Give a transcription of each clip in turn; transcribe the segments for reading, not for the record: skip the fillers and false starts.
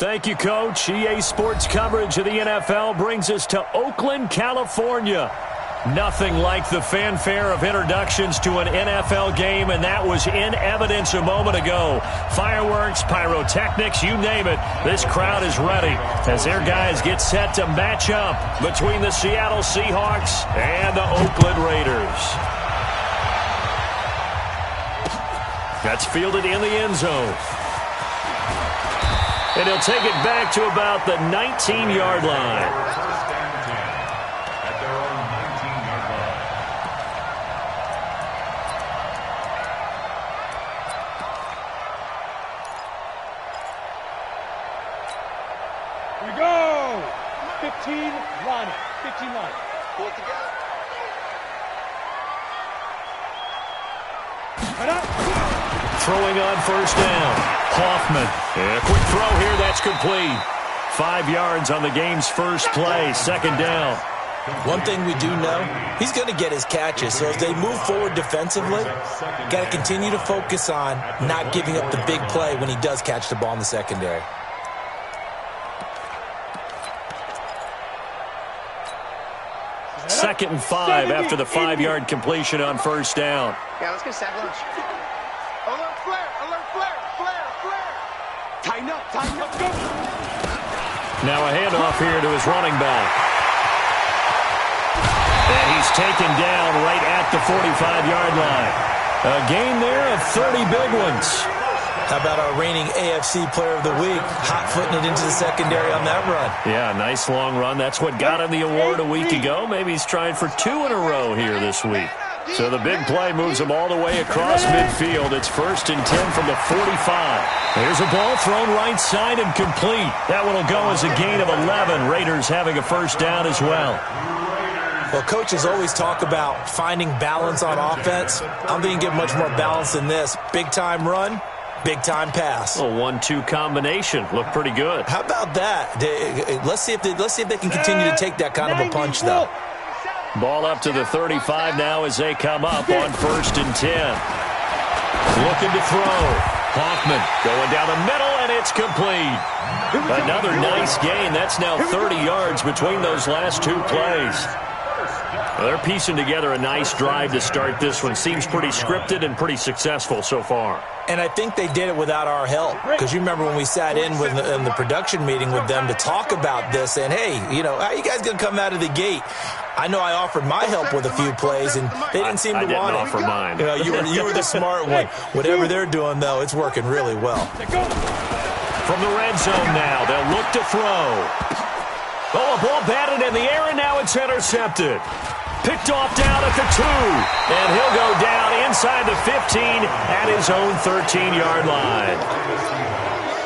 Thank you, Coach. EA Sports coverage of the NFL brings us to Oakland, California. Nothing like the fanfare of introductions to an NFL game, and that was in evidence a moment ago. Fireworks, pyrotechnics, you name it. This crowd is ready as their guys get set to match up between the Seattle Seahawks and the Oakland Raiders. That's fielded in the end zone. And he'll take it back to about the 19-yard line. Here we go! 15 line. 15 line. Pull it together. Right up. Throwing on first down. Hoffman. A quick throw here. That's complete. 5 yards on the game's first play. Second down. One thing we do know, he's going to get his catches. So as they move forward defensively, got to continue to focus on not giving up the big play when he does catch the ball in the secondary. Second and 5 after the 5-yard completion on first down. Yeah, let's get sack lunch. Alert flare, alert flare, flare, flare. Tighten up, go. Now a handoff here to his running back. And he's taken down right at the 45-yard line. A gain there of 30 big ones. How about our reigning AFC Player of the Week, hot-footing it into the secondary on that run? Yeah, nice long run. That's what got him the award a week ago. Maybe he's trying for 2 in a row here this week. So the big play moves him all the way across midfield. It's 1st and 10 from the 45. There's a ball thrown right side and complete. That one will go as a gain of 11. Raiders having a first down as well. Well, coaches always talk about finding balance on offense. I'm going to give much more balance than this. Big-time run. Big-time pass. A 1-2 combination. Looked pretty good. How about that? Let's see if they can continue to take that kind of a punch, though. Ball up to the 35 now as they come up on 1st and 10. Looking to throw. Hoffman going down the middle, and it's complete. Another nice gain. That's now 30 yards between those last 2 plays. Well, they're piecing together a nice drive to start this one. Seems pretty scripted and pretty successful so far. And I think they did it without our help. Because you remember when we sat in the production meeting with them to talk about this, and, hey, you know, how are you guys going to come out of the gate? I know I offered my help with a few plays, and they didn't seem to want it. I didn't offer mine. You know, you were the smart one. Whatever they're doing, though, it's working really well. From the red zone now, they'll look to throw. Oh, a ball batted in the air, and now it's intercepted. Picked off down at the 2. And he'll go down inside the 15 at his own 13-yard line.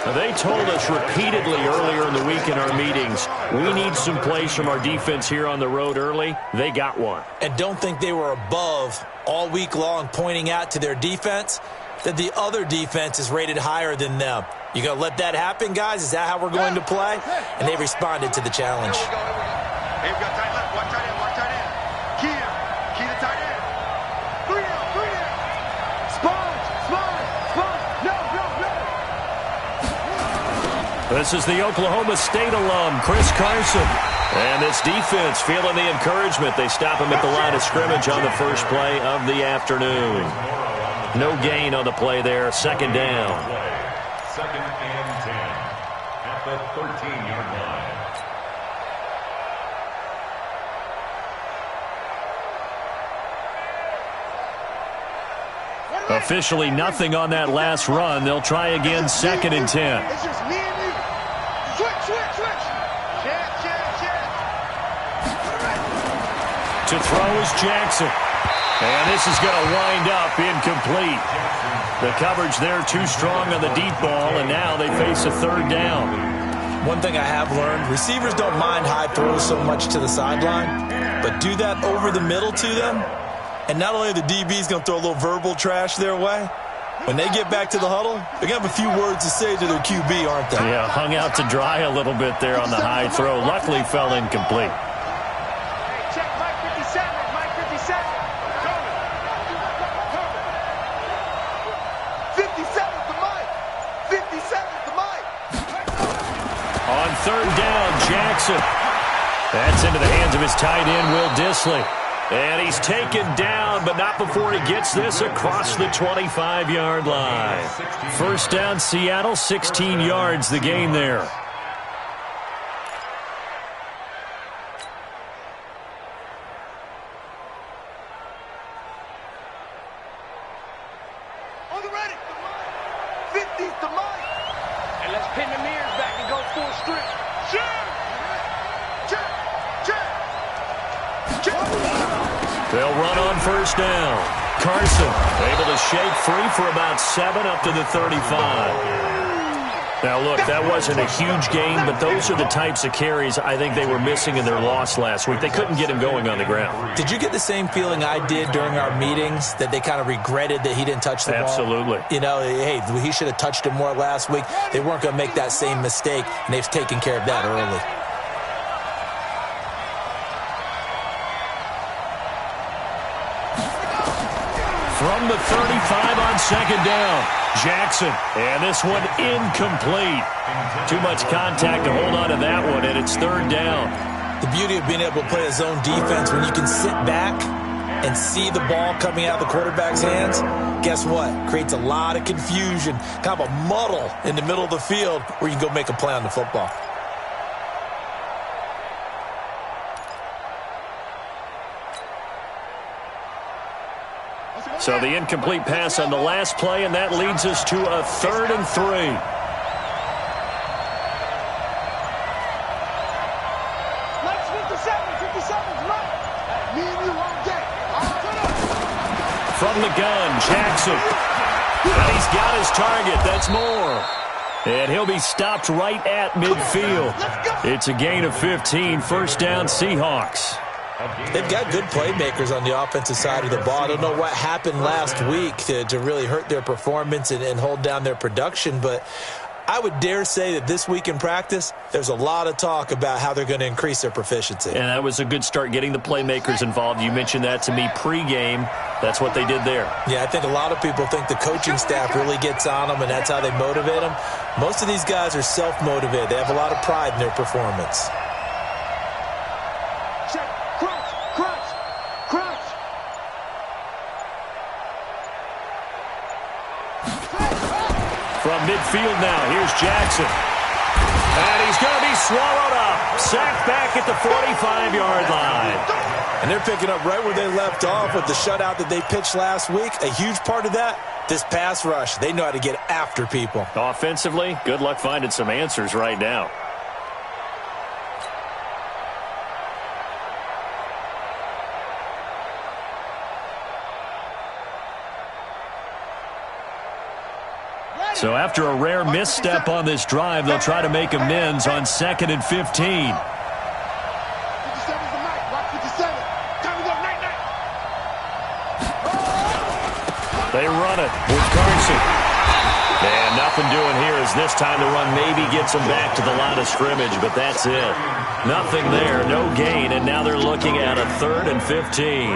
Now, they told us repeatedly earlier in the week in our meetings, we need some plays from our defense here on the road early. They got one. And don't think they were above all week long pointing out to their defense that the other defense is rated higher than them. You going to let that happen, guys? Is that how we're going to play? And they responded to the challenge. Hey, we've got tight left, watch tight end, watch tight end. Key to tight end. 3 down. Sponge. No. This is the Oklahoma State alum, Chris Carson. And this defense feeling the encouragement. They stop him at the line of scrimmage on the first play of the afternoon. No gain on the play there. Second down. 2nd and 10 at the 13-yard line. Officially nothing on that last run. They'll try again 2nd and 10. It's just me and you. Switch. Check. To throw is Jackson. And this is going to wind up incomplete. The coverage there too strong on the deep ball, and now they face a 3rd down. One thing I have learned, receivers don't mind high throws so much to the sideline, but do that over the middle to them, and not only are the DBs going to throw a little verbal trash their way, when they get back to the huddle, they're going to have a few words to say to their QB, aren't they? Yeah, hung out to dry a little bit there on the high throw. Luckily fell incomplete. Hey, check Mike 57. Mike 57. 57 to Mike. 57 to Mike. third down. Jackson. That's into the hands of his tight end, Will Dissly. And he's taken down, but not before he gets this across the 25-yard line. First down, Seattle, 16 yards the gain there. On the ready. 50s to Mike. And let's pin the mirrors back and go full strip. Check. They'll run on first down. Carson able to shake free for about 7 up to the 35. Now, look, that wasn't a huge gain, but those are the types of carries I think they were missing in their loss last week. They couldn't get him going on the ground. Did you get the same feeling I did during our meetings, that they kind of regretted that he didn't touch the ball? Absolutely. You know, hey, he should have touched it more last week. They weren't going to make that same mistake, and they've taken care of that early. From the 35 on second down, Jackson. And this one incomplete. Too much contact to hold on to that one, and it's third down. The beauty of being able to play a zone defense, when you can sit back and see the ball coming out of the quarterback's hands, guess what? Creates a lot of confusion, kind of a muddle in the middle of the field where you can go make a play on the football. So the incomplete pass on the last play, and that leads us to a 3rd and 3. Let's 57's right. Me and you all day. From the gun, Jackson. And he's got his target. That's Moore. And he'll be stopped right at midfield. It's a gain of 15. First down, Seahawks. They've got good playmakers on the offensive side of the ball. I don't know what happened last week to really hurt their performance and hold down their production, but I would dare say that this week in practice, there's a lot of talk about how they're going to increase their proficiency. And that was a good start, getting the playmakers involved. You mentioned that to me pregame. That's what they did there. Yeah, I think a lot of people think the coaching staff really gets on them, and that's how they motivate them. Most of these guys are self-motivated. They have a lot of pride in their performance. From midfield now, here's Jackson. And he's going to be swallowed up. Sacked back at the 45-yard line. And they're picking up right where they left off with the shutout that they pitched last week. A huge part of that, this pass rush. They know how to get after people. Offensively, good luck finding some answers right now. So after a rare misstep on this drive, they'll try to make amends on 2nd and 15. 57's the mic. Watch 57. Time to go. Night. They run it with Carson. And nothing doing here as this time the run maybe gets them back to the line of scrimmage, but that's it. Nothing there, no gain, and now they're looking at a 3rd and 15.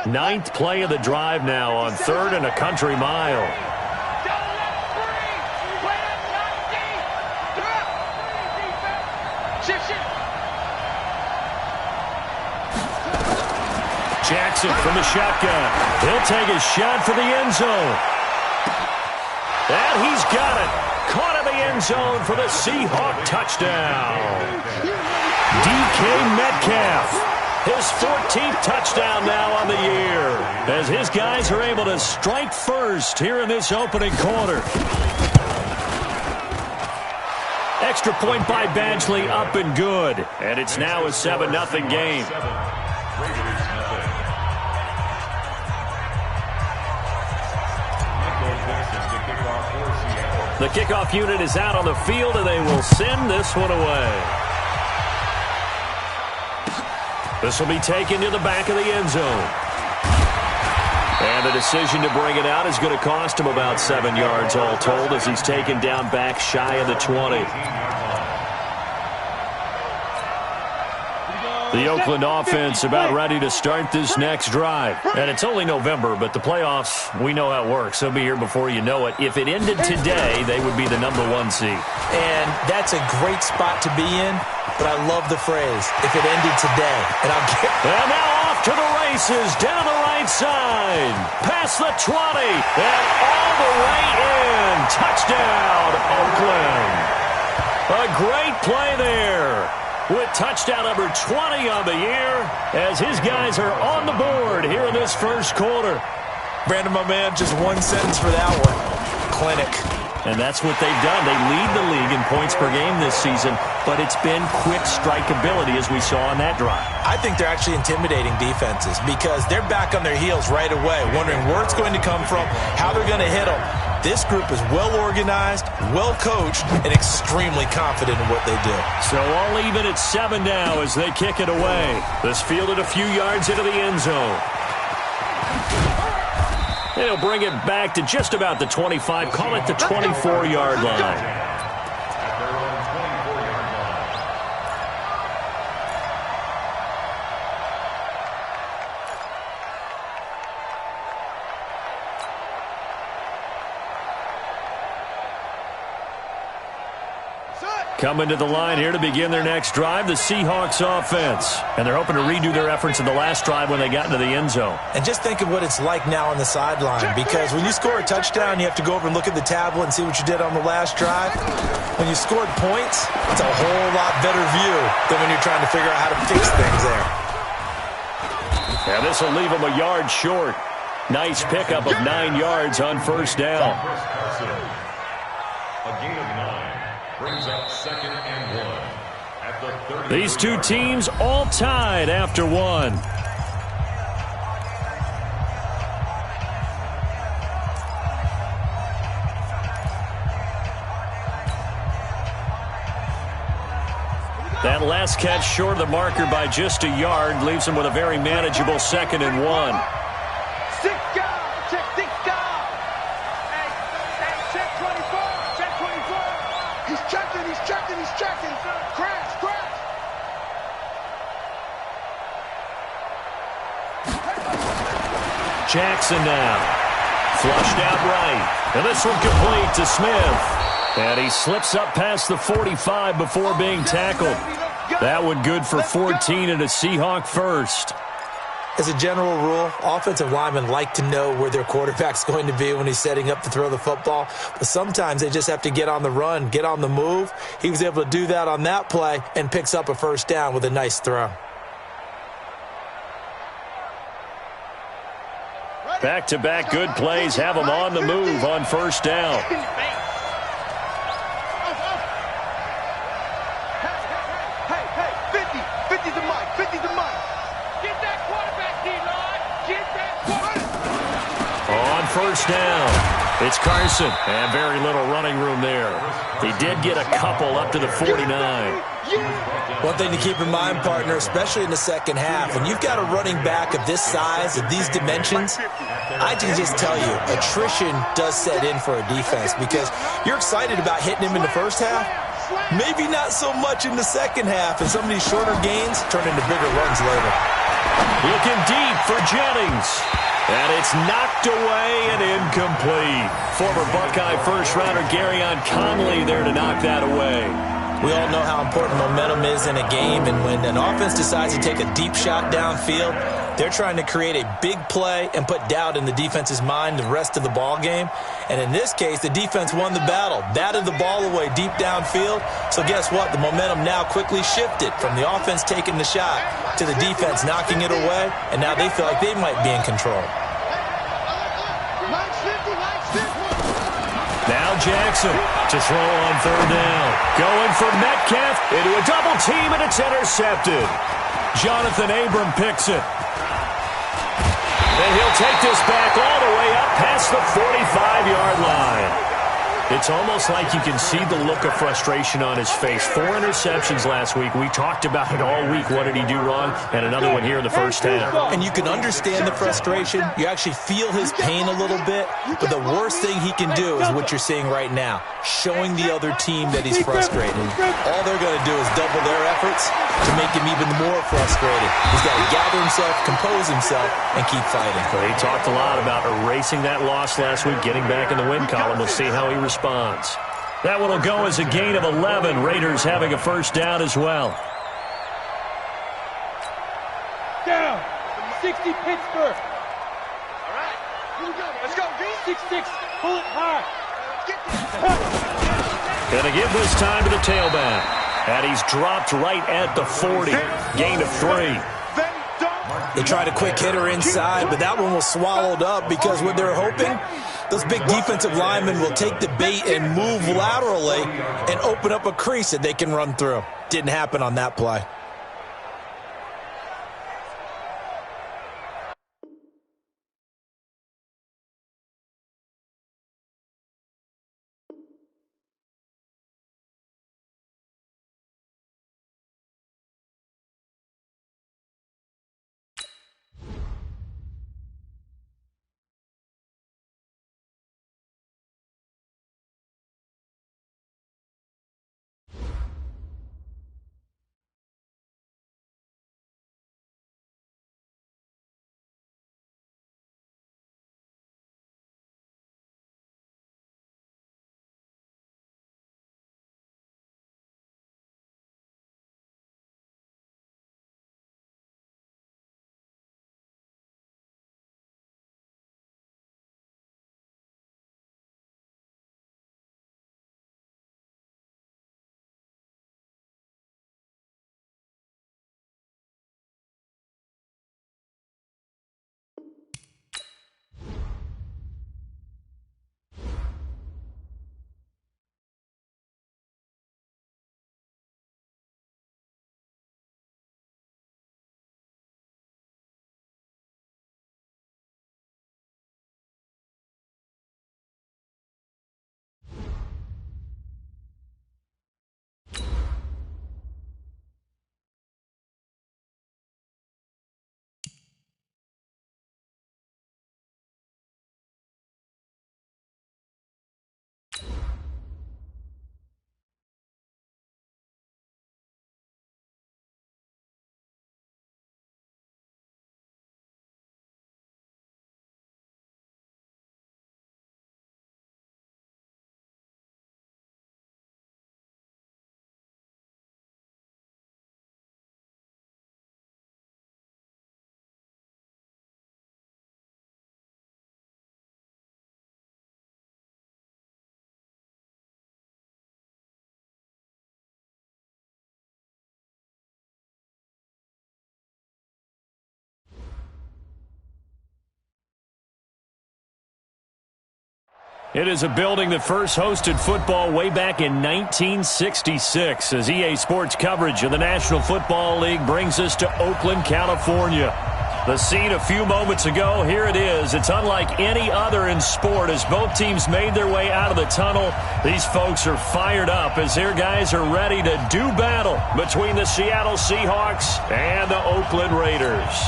Ninth play of the drive now on 3rd and a country mile. Jackson from the shotgun. He'll take a shot for the end zone. And he's got it. Caught in the end zone for the Seahawk touchdown. DK Metcalf. His 14th touchdown now on the year, as his guys are able to strike first here in this opening quarter. Extra point by Badgley, up and good. And it's now a 7-0 game. The kickoff unit is out on the field, and they will send this one away. This will be taken to the back of the end zone. And the decision to bring it out is going to cost him about 7 yards all told, as he's taken down back shy of the 20. The Oakland offense about ready to start this next drive. And it's only November, but the playoffs, we know how it works. They'll be here before you know it. If it ended today, they would be the #1 seed. And that's a great spot to be in, but I love the phrase, if it ended today. And now off to the races, down the right side, past the 20, and all the way in. Touchdown, Oakland. A great play there, with touchdown number 20 on the year, as his guys are on the board here in this first quarter. Brandon, my man, just one sentence for that one. Clinic. And that's what they've done. They lead the league in points per game this season, but it's been quick strikeability as we saw on that drive. I think they're actually intimidating defenses because they're back on their heels right away, wondering where it's going to come from, how they're going to hit them. This group is well organized, well coached, and extremely confident in what they do. So all even at 7 now as they kick it away. This fielded a few yards into the end zone. They'll bring it back to just about the 25, call it the 24-yard line. Coming to the line here to begin their next drive, the Seahawks offense. And they're hoping to redo their efforts in the last drive when they got into the end zone. And just think of what it's like now on the sideline, because when you score a touchdown, you have to go over and look at the tablet and see what you did on the last drive. When you scored points, it's a whole lot better view than when you're trying to figure out how to fix things there. Yeah, this will leave them a yard short. Nice pickup of 9 yards on first down. A gain of 9 brings up 2nd and 1 at the 30. These two teams all tied after 1. That last catch short of the marker by just a yard leaves him with a very manageable 2nd and 1. Jackson now. Flushed out right. And this one complete to Smith. And he slips up past the 45 before being tackled. That one good for 14 and a Seahawk first. As a general rule, offensive linemen like to know where their quarterback's going to be when he's setting up to throw the football. But sometimes they just have to get on the run, get on the move. He was able to do that on that play and picks up a first down with a nice throw. Back-to-back good plays have them on the move on first down. On first down, it's Carson, and very little running room there. He did get a couple up to the 49. One thing to keep in mind, partner, especially in the second half, when you've got a running back of this size, of these dimensions, I can just tell you, attrition does set in for a defense because you're excited about hitting him in the first half, maybe not so much in the second half, and some of these shorter gains turn into bigger runs later. Looking deep for Jennings. And it's knocked away and incomplete. Former Buckeye first-rounder Garyon Conley there to knock that away. We all know how important momentum is in a game, and when an offense decides to take a deep shot downfield, they're trying to create a big play and put doubt in the defense's mind the rest of the ball game. And in this case, the defense won the battle, batted the ball away deep downfield. So guess what? The momentum now quickly shifted from the offense taking the shot to the defense knocking it away, and now they feel like they might be in control. Now Jackson to throw on third down. Going for Metcalf into a double team, and it's intercepted. Jonathan Abram picks it. And he'll take this back all the way up past the 45-yard line. It's almost like you can see the look of frustration on his face. 4 interceptions last week. We talked about it all week. What did he do wrong? And another one here in the first half. And you can understand the frustration. You actually feel his pain a little bit. But the worst thing he can do is what you're seeing right now, showing the other team that he's frustrated. All they're going to do is double their efforts to make him even more frustrated. He's got to gather himself, compose himself, and keep fighting. Well, he talked a lot about erasing that loss last week, getting back in the win column. We'll see how he responds. That one will go as a gain of 11. Raiders having a first down as well. Down. 60 Pittsburgh. All right. Here we go. Let's go, B. 6-6. Pull it high. Going to give this time to the tailback. And he's dropped right at the 40. Gain of 3. They tried a quick hitter inside, but that one was swallowed up because what they're hoping, those big defensive linemen will take the bait and move laterally and open up a crease that they can run through. Didn't happen on that play. It is a building that first hosted football way back in 1966 as EA Sports coverage of the National Football League brings us to Oakland, California. The scene a few moments ago, here it is. It's unlike any other in sport as both teams made their way out of the tunnel. These folks are fired up as their guys are ready to do battle between the Seattle Seahawks and the Oakland Raiders.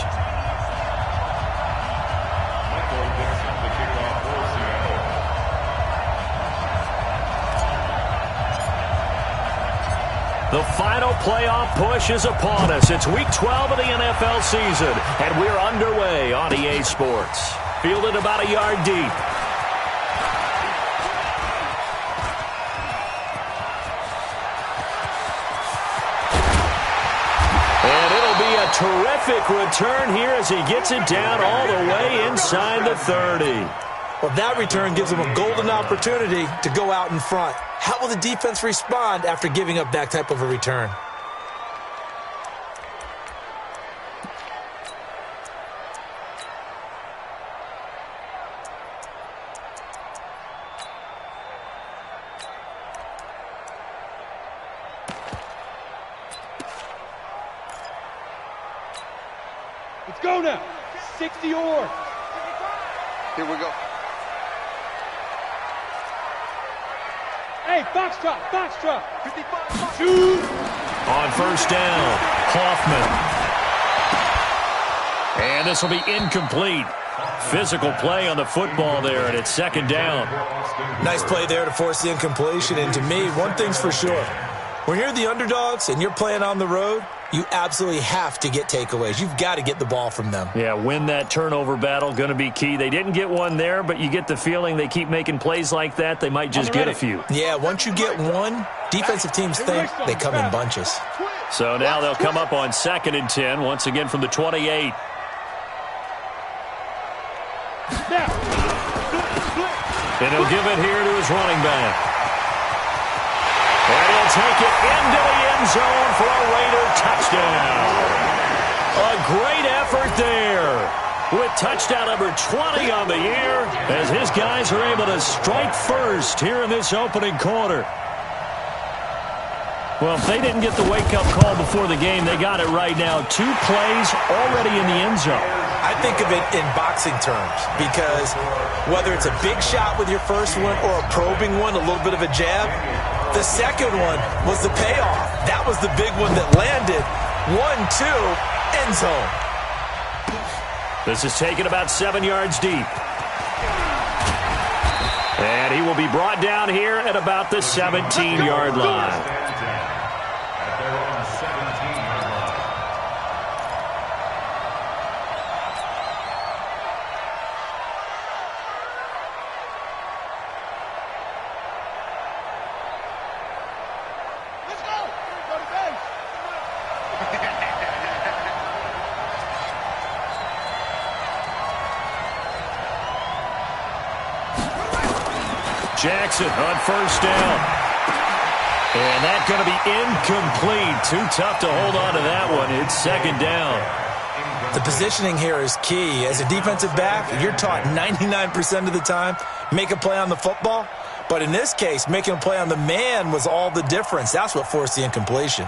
The final playoff push is upon us. It's Week 12 of the NFL season, and we're underway on EA Sports. Fielded about a yard deep. And it'll be a terrific return here as he gets it down all the way inside the 30. Well, that return gives them a golden opportunity to go out in front. How will the defense respond after giving up that type of a return? Let's go now. 60 or. Here we go. Hey, foxtrot, foxtrot. 55, shoot. On first down, Hoffman. And this will be incomplete. Physical play on the football there, and it's second down. Nice play there to force the incompletion. And to me, one thing's for sure. When you're the underdogs and you're playing on the road, you absolutely have to get takeaways. You've got to get the ball from them. Yeah, win that turnover battle, going to be key. They didn't get one there, but you get the feeling they keep making plays like that, they might just get a few. Yeah, once you get one, defensive teams think they come in bunches. So now they'll come up on 2nd and 10, once again from the 28. And he'll give it here to his running back. And he'll take it into the end zone for a Raider touchdown. A great effort there with touchdown number 20 on the year as his guys are able to strike first here in this opening quarter. Well, if they didn't get the wake-up call before the game, they got it right now. 2 plays already in the end zone. I think of it in boxing terms because whether it's a big shot with your first one or a probing one, a little bit of a jab, the second one was the payoff. That was the big one that landed. 1-2, end zone. This is taken about 7 yards deep. And he will be brought down here at about the 17-yard line. Jackson on first down. And that's going to be incomplete. Too tough to hold on to that one. It's second down. The positioning here is key. As a defensive back, you're taught 99% of the time, make a play on the football. But in this case, making a play on the man was all the difference. That's what forced the incompletion.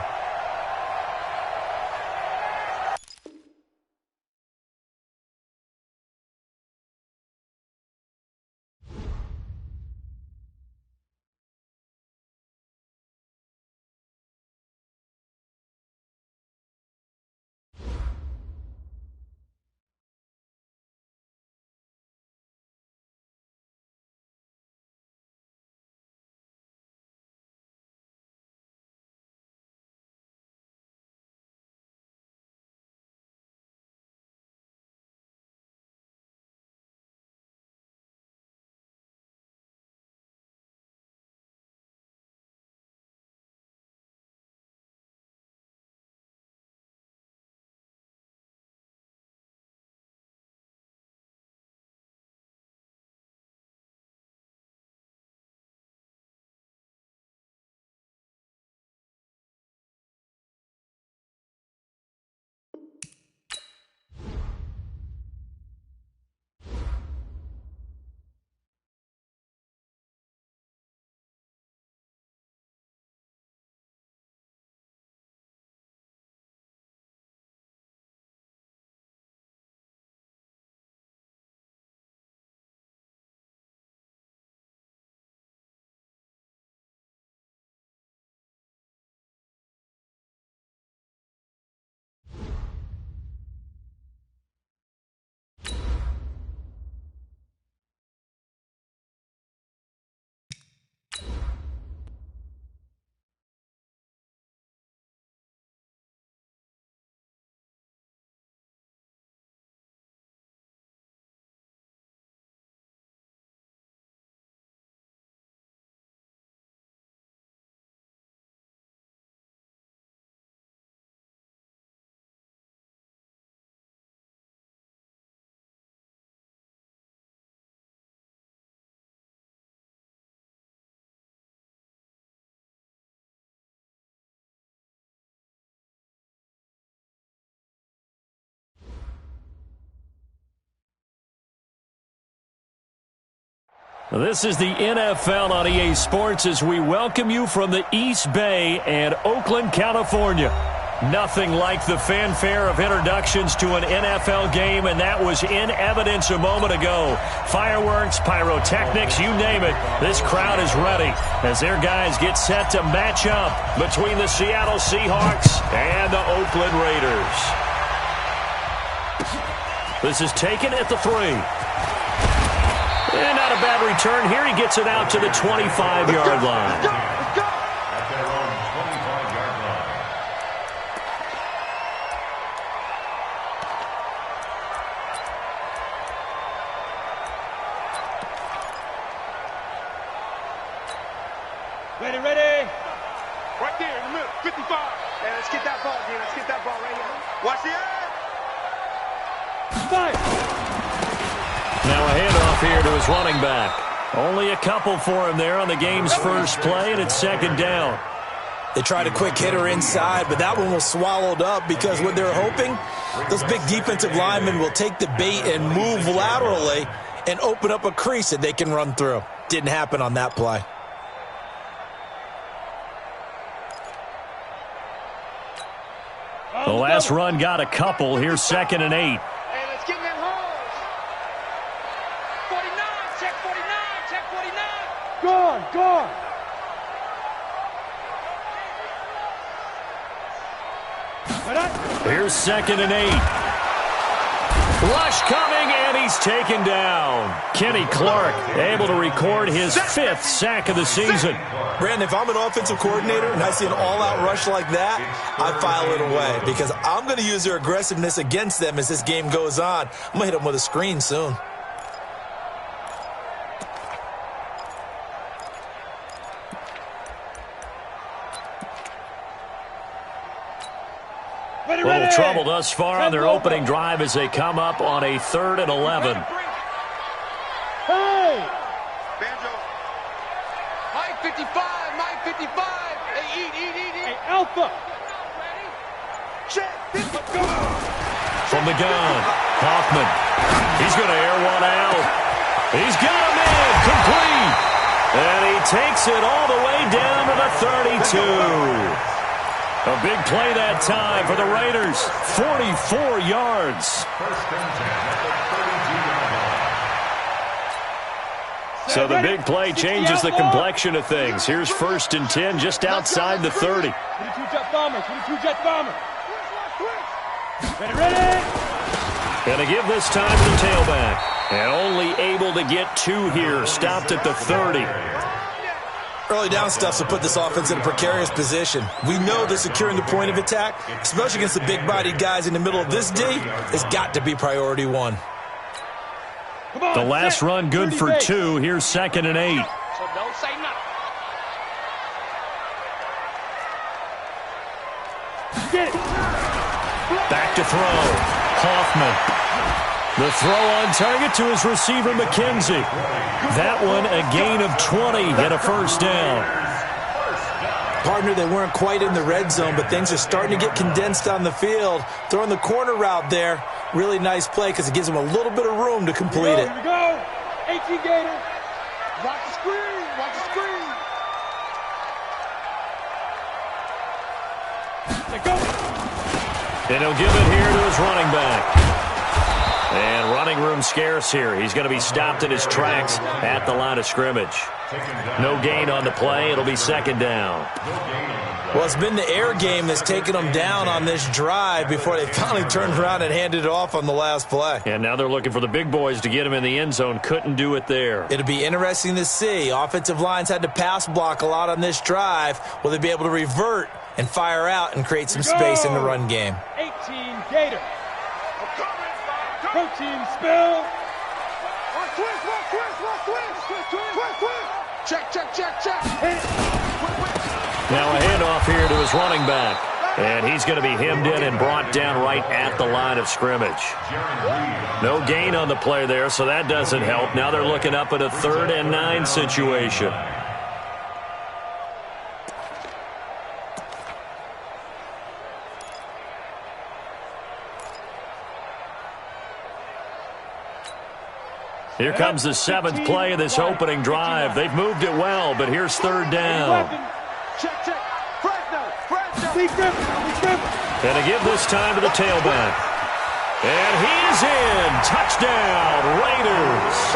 This is the NFL on EA Sports as we welcome you from the East Bay and Oakland, California. Nothing like the fanfare of introductions to an NFL game, and that was in evidence a moment ago. Fireworks, pyrotechnics, you name it. This crowd is ready as their guys get set to match up between the Seattle Seahawks and the Oakland Raiders. This is taken at the 3. And not a bad return here. He gets it out to the 25-yard line. Ready. Right there in the middle, 55. Hey, let's get that ball, dude. Let's get that ball right here. Watch the eye. Fire. Now a handoff here to his running back. Only a couple for him there on the game's first play, and it's second down. They tried a quick hitter inside, but that one was swallowed up because what they're hoping, those big defensive linemen will take the bait and move laterally and open up a crease that they can run through. Didn't happen on that play. The last run got a couple. Here's 2nd and 8. Hey, let's get in them holes. 49, check 49, check 49. Gone. Here's 2nd and 8. Rush coming, and he's taken down. Kenny Clark able to record his 5th sack of the season. Brandon, if I'm an offensive coordinator and I see an all-out rush like that, I file it away because I'm going to use their aggressiveness against them as this game goes on. I'm going to hit them with a screen soon. A little trouble thus far on their opening drive as they come up on a 3rd and 11. Hey! Banjo. Mike 55, Mike 55. Hey, eat. Hey, Alpha. Check. Let's go. From the gun, Hoffman. He's going to air one out. He's got him in, complete. And he takes it all the way down to the 32. A big play that time for the Raiders. 44 yards. So the big play changes the complexion of things. Here's 1st and 10 just outside the 30. 22 jet bomber. Ready. Going to give this time to the tailback. And only able to get 2 here. Stopped at the 30. Early down stuff to put this offense in a precarious position. We know that securing the point of attack, especially against the big-bodied guys in the middle of this D, has got to be priority 1. The last run good for 2. Here's 2nd and 8. So don't say nothing. Get it. Back to throw. Hoffman. The throw on target to his receiver, McKenzie. That one a gain of 20 and a first down. Partner, they weren't quite in the red zone, but things are starting to get condensed on the field. Throwing the corner route there, really nice play because it gives them a little bit of room to complete it. Here we go. 18 Gator. Watch the screen. Let go. And he'll give it here to his running back. And running room scarce here. He's going to be stopped in his tracks at the line of scrimmage. No gain on the play. It'll be 2nd down. Well, it's been the air game that's taken them down on this drive before they finally turned around and handed it off on the last play. And now they're looking for the big boys to get him in the end zone. Couldn't do it there. It'll be interesting to see. Offensive lines had to pass block a lot on this drive. Will they be able to revert and fire out and create some space in the run game? 18 Gator. Protein spill. Twist. Check. Now a handoff here to his running back. And he's going to be hemmed in and brought down right at the line of scrimmage. No gain on the play there, so that doesn't help. Now they're looking up at a 3rd and 9 situation. Here comes the 7th play of this opening drive. They've moved it well, but here's 3rd down. Check. Fresno. Lee Griffin. And to give this time to the tailback. And he is in. Touchdown, Raiders.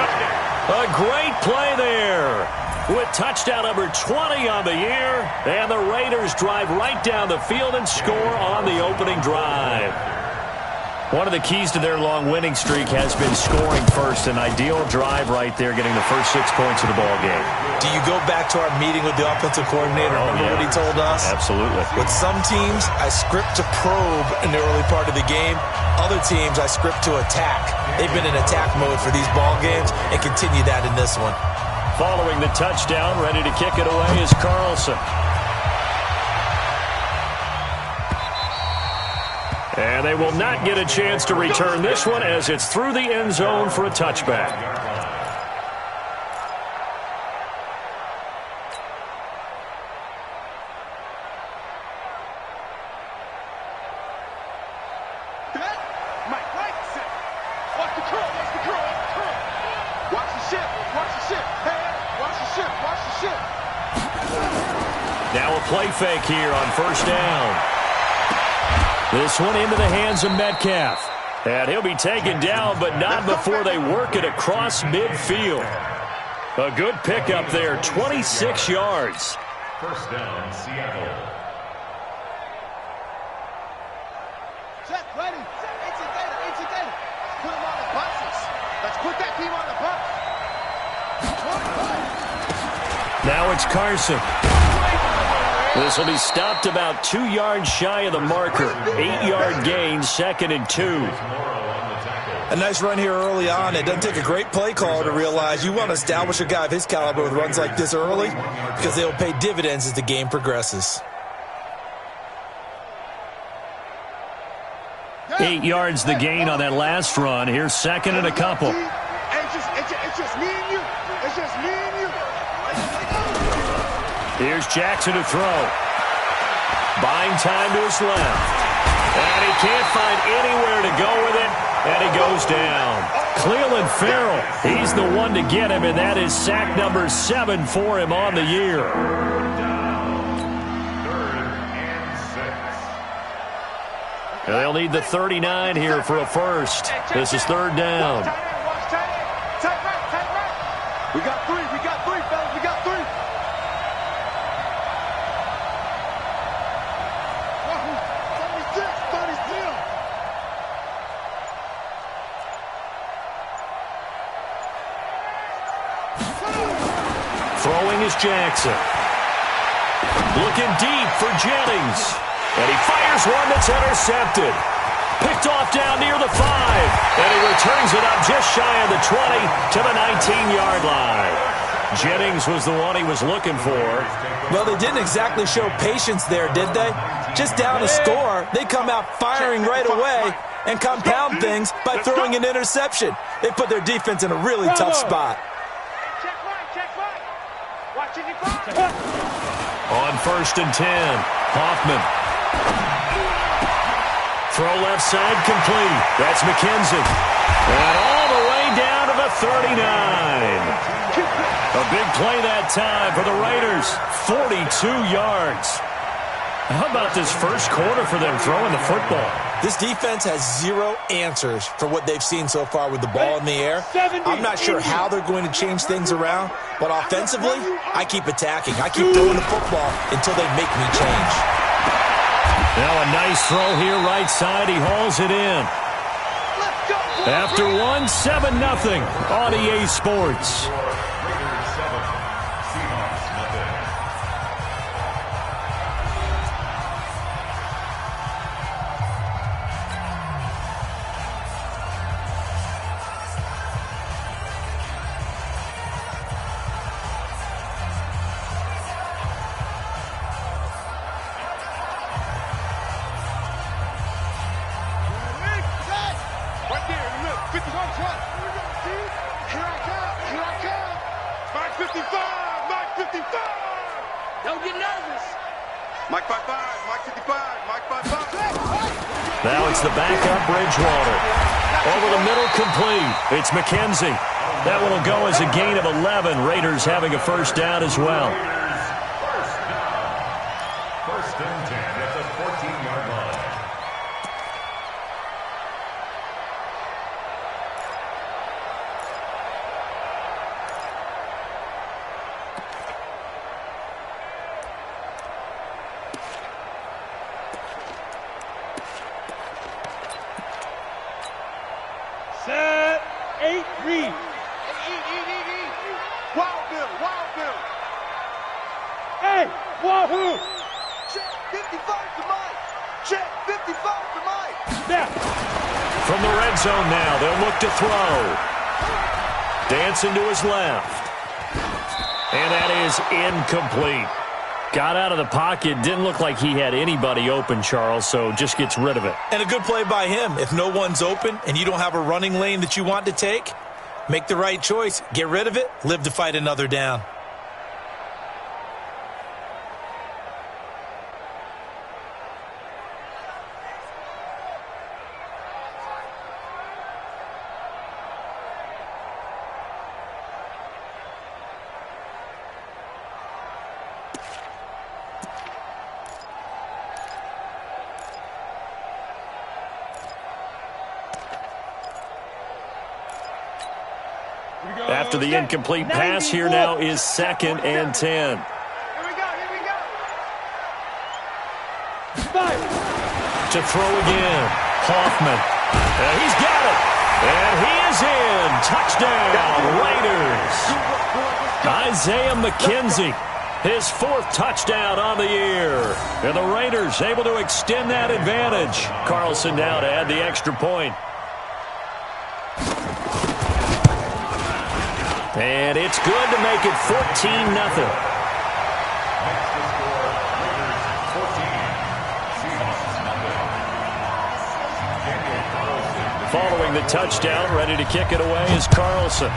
A great play there. With touchdown number 20 on the year. And the Raiders drive right down the field and score on the opening drive. One of the keys to their long winning streak has been scoring first. An ideal drive right there, getting the first 6 points of the ball game. Do you go back to our meeting with the offensive coordinator? Remember what he told us? Absolutely. With some teams, I script to probe in the early part of the game. Other teams, I script to attack. They've been in attack mode for these ball games and continue that in this one. Following the touchdown, ready to kick it away is Carlson. And they will not get a chance to return this one as it's through the end zone for a touchback. Mike, right, set. Watch the curl, watch the curl, watch the curl. Watch the ship, watch the ship. Hey, watch the ship, watch the ship. Now a play fake here on first down. This one into the hands of Metcalf. And he'll be taken down, but not before they work it across midfield. A good pickup there, 26 yards. First down, Seattle. Check, ready. Ancient data, ancient data. Put them on the buses. Let's put that team on the bus. Now it's Carson. This will be stopped about 2 yards shy of the marker. 8-yard gain, 2nd and 2. A nice run here early on. It doesn't take a great play caller to realize you want to establish a guy of his caliber with runs like this early because they'll pay dividends as the game progresses. 8 yards the gain on that last run. Here's 2nd and a couple. It's just me and you. It's just me and you. Here's Jackson to throw. Buying time to his left. And he can't find anywhere to go with it. And he goes down. Cleveland Farrell, he's the one to get him, and that is sack number 7 for him on the year. 3rd and 6. And they'll need the 39 here for a first. This is 3rd down. Tight right. We got three, fellas. We got three. 36. Throwing is Jackson. Looking deep for Jennings. And he fires one that's intercepted. Picked off down near the 5. And he returns it up just shy of the 20 to the 19-yard line. Jennings was the one he was looking for. Well, they didn't exactly show patience there, did they? Just down a score, they come out firing right away and compound things by throwing an interception. They put their defense in a really tough spot. Check right. Watching you five. On 1st and 10, Hoffman. Throw left side complete. That's McKenzie. And all the way down to the 39. A big play that time for the Raiders. 42 yards. How about this first quarter for them throwing the football? This defense has zero answers for what they've seen so far with the ball in the air. I'm not sure how they're going to change things around, but offensively, I keep attacking. I keep throwing the football until they make me change. Now a nice throw here right side. He hauls it in. After 1, 7-0 on EA Sports. Raiders 7, Seahawks nothing. Right there in the middle. 51 front. Here I come. Mike 55. Don't get nervous. Mike 55. Mike 55. Mike 55. Now it's the backup Bridgewater. Over the middle, complete. It's McKenzie. That one will go as a gain of 11. Raiders having a first down as well. First down. 1st and 10 at the 14-yard line. 8, read. Wild Bill, Wild Bill. Hey, wahoo! Check 55 to Mike. Check 55 to Mike. Snap. From the red zone now, they'll look to throw. Dancing to his left. And that is incomplete. Got out of the pocket. Didn't look like he had anybody open, Charles, so just gets rid of it. And a good play by him. If no one's open and you don't have a running lane that you want to take, make the right choice. Get rid of it. Live to fight another down. After the incomplete pass, here now is 2nd and 10. Here we go, here we go. To throw again, Hoffman. And he's got it. And he is in. Touchdown, Raiders. Isaiah McKenzie, his 4th touchdown on the year. And the Raiders able to extend that advantage. Carlson now to add the extra point. And it's good to make it 14-0. Makes the score Raiders 14, Seahawks nothing. Following the touchdown, ready to kick it away is Carlson.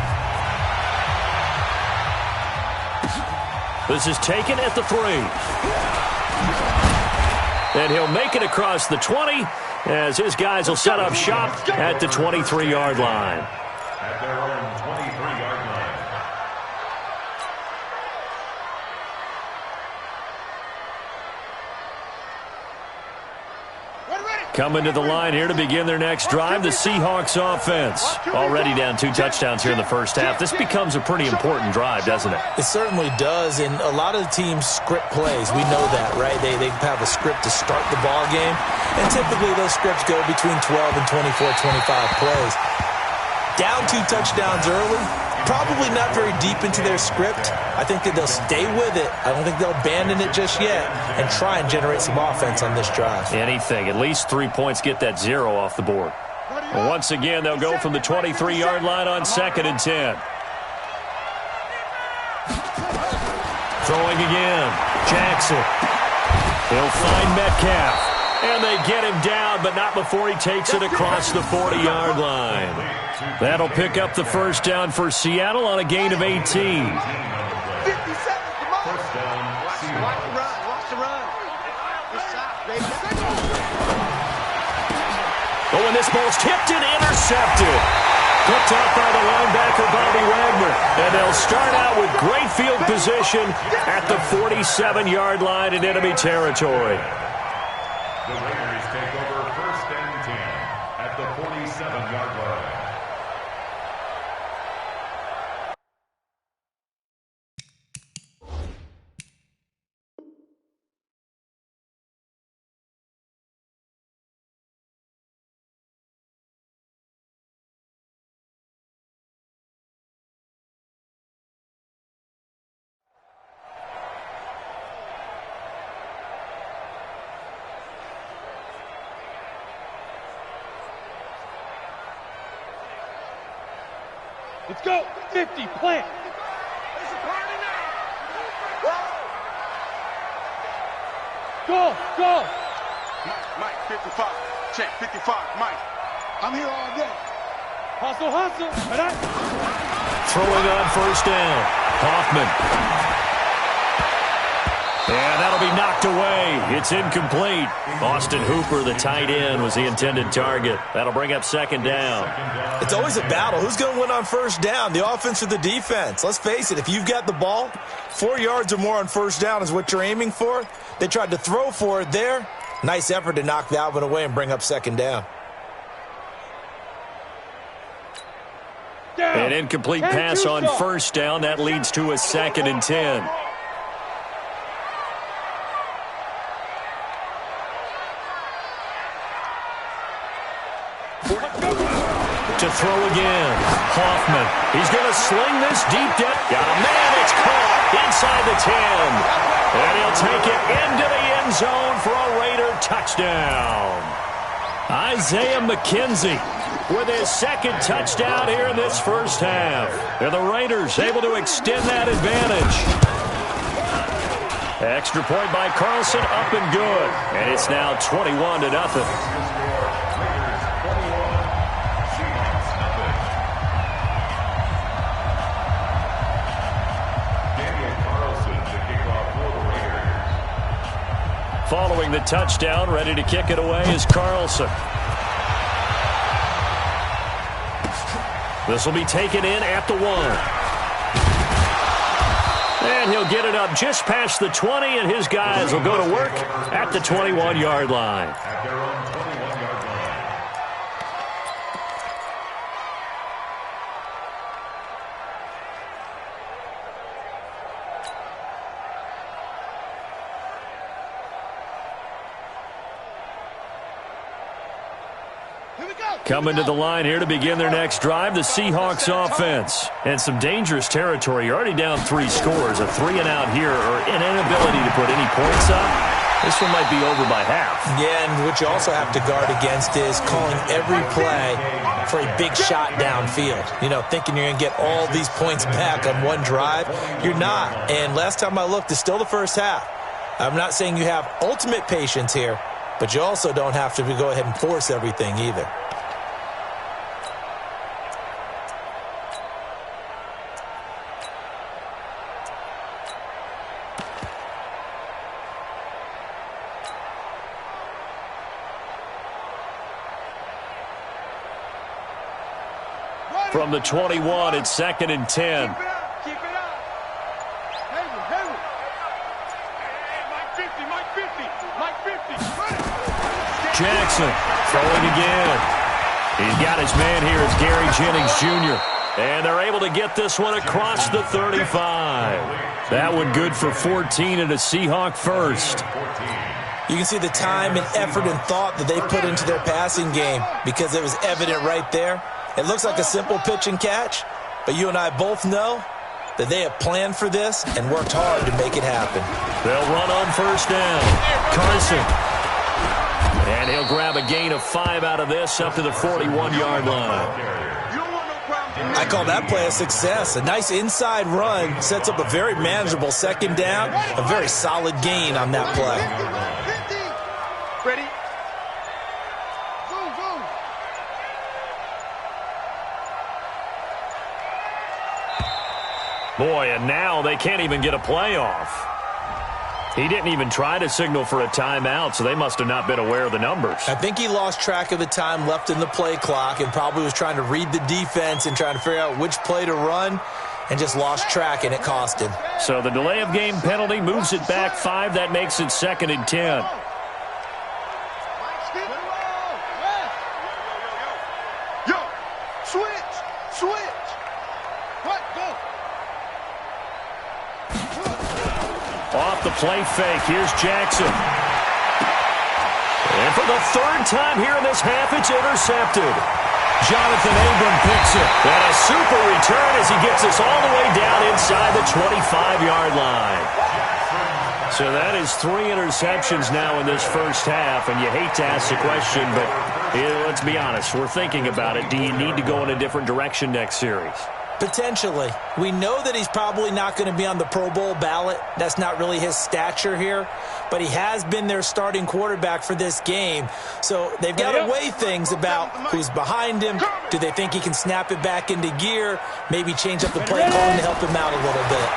This is taken at the 3. And he'll make it across the 20 as his guys will set up shop at the 23-yard line. At their own 23-yard line. Coming to the line here to begin their next drive, the Seahawks offense. Already down 2 touchdowns here in the first half. This becomes a pretty important drive, doesn't it? It certainly does, and a lot of the teams script plays. We know that, right? They have a script to start the ball game, and typically those scripts go between 12 and 24, 25 plays. Down 2 touchdowns early, probably not very deep into their script. I think that they'll stay with it. I don't think they'll abandon it just yet and try and generate some offense on this drive. Anything. At least 3 points, get that 0 off the board. Well, once again, they'll go from the 23-yard line on 2nd and 10. Throwing again. Jackson. He'll find Metcalf. And they get him down, but not before he takes it across the 40-yard line. That'll pick up the first down for Seattle on a gain of 18. 57, come on. First down, Watch the Seahawks. run, watch the run. Good shot, baby. Oh, and this ball's tipped and intercepted. Picked up by the linebacker, Bobby Wagner. And they'll start out with great field position at the 47-yard line in enemy territory. The Raiders take over 1st and 10 at the 47-yard line. Let's go. 50, plant. It's a party now. Go, go. Mike, 55. Check, 55. Mike. I'm here all day. Hustle, hustle. Throwing on first down. Hoffman. And that'll be knocked away. It's incomplete. Austin Hooper, the tight end, was the intended target. That'll bring up 2nd down. It's always a battle. Who's going to win on first down, the offense or the defense? Let's face it, if you've got the ball, 4 yards or more on first down is what you're aiming for. They tried to throw for it there. Nice effort to knock that one away and bring up 2nd down. An incomplete pass on first down. That leads to a 2nd and 10. To throw again. Hoffman. He's going to sling this deep down. Got a man. It's caught inside the 10. And he'll take it into the end zone for a Raider touchdown. Isaiah McKenzie with his second touchdown here in this first half. And the Raiders able to extend that advantage. Extra point by Carlson, up and good. And it's now 21-0. Following the touchdown, ready to kick it away is Carlson. This will be taken in at the 1. And he'll get it up just past the 20, and his guys will go to work at the 21-yard line. At their own 21-yard line. Coming to the line here to begin their next drive, the Seahawks offense. And some dangerous territory. You're already down 3 scores. A 3-and-out here, or an inability to put any points up. This one might be over by half. Yeah, and what you also have to guard against is calling every play for a big shot downfield. You know, thinking you're going to get all these points back on one drive. You're not. And last time I looked, it's still the first half. I'm not saying you have ultimate patience here, but you also don't have to go ahead and force everything either. From the 21, it's 2nd and 10. Keep it up. Hayward. Mike 50. Jackson throwing again. He's got his man here. It's Gary Jennings Jr. And they're able to get this one across the 35. That one good for 14 and a Seahawk first. You can see the time and effort and thought that they put into their passing game because it was evident right there. It looks like a simple pitch and catch, but you and I both know that they have planned for this and worked hard to make it happen. They'll run on first down. Carson. And he'll grab a gain of 5 out of this up to the 41-yard line. I call that play a success. A nice inside run sets up a very manageable second down, a very solid gain on that play. Ready? Boy, and now they can't even get a playoff. He didn't even try to signal for a timeout, so they must have not been aware of the numbers. I think he lost track of the time left in the play clock and probably was trying to read the defense and trying to figure out which play to run and just lost track, and it cost him. So the delay of game penalty moves it back 5. That makes it 2nd and 10. Off the play fake, here's Jackson. And for the 3rd time here in this half, it's intercepted. Jonathan Abram picks it. And a super return as he gets us all the way down inside the 25-yard line. So that is 3 interceptions now in this first half, and you hate to ask the question, but let's be honest, we're thinking about it. Do you need to go in a different direction next series? Potentially. We know that he's probably not going to be on the Pro Bowl ballot. That's not really his stature here. But he has been their starting quarterback for this game. So they've got to weigh things about who's behind him. Do they think he can snap it back into gear? Maybe change up the play calling to help him out a little bit.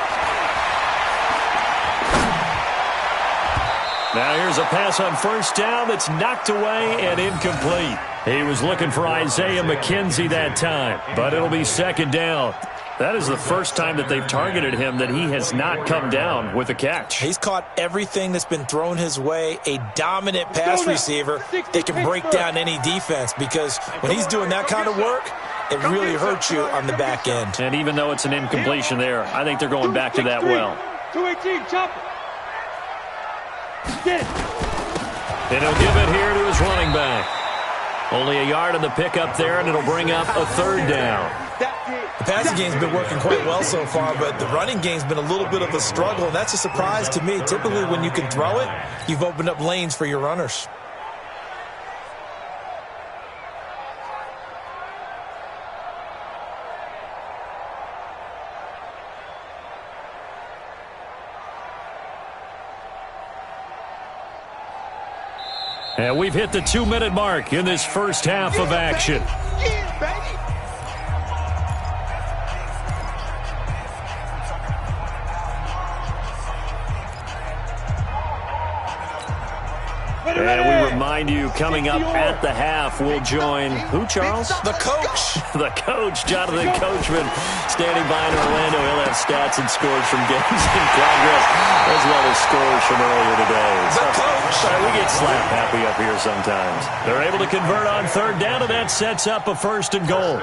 Now here's a pass on first down that's knocked away and incomplete. He was looking for Isaiah McKenzie that time, but it'll be 2nd down. That is the first time that they've targeted him that he has not come down with a catch. He's caught everything that's been thrown his way. A dominant pass receiver that can break down any defense, because when he's doing that kind of work, it really hurts you on the back end. And even though it's an incompletion there, I think they're going back to that well. 218, chop it. Get it. And he'll give it here to his running back. Only a yard on the pickup there, and it'll bring up a third down. The passing game's been working quite well so far, but the running game's been a little bit of a struggle, and that's a surprise to me. Typically, when you can throw it, you've opened up lanes for your runners. And we've hit the 2-minute mark in this first half of action. And we remind you, coming up at the half, we'll join who, Charles? The coach. The coach, Jonathan Coachman, standing by in Orlando. He'll have stats and scores from games in progress, as well as scores from earlier today. The coach. We get slap happy up here sometimes. They're able to convert on third down, and that sets up a first and goal.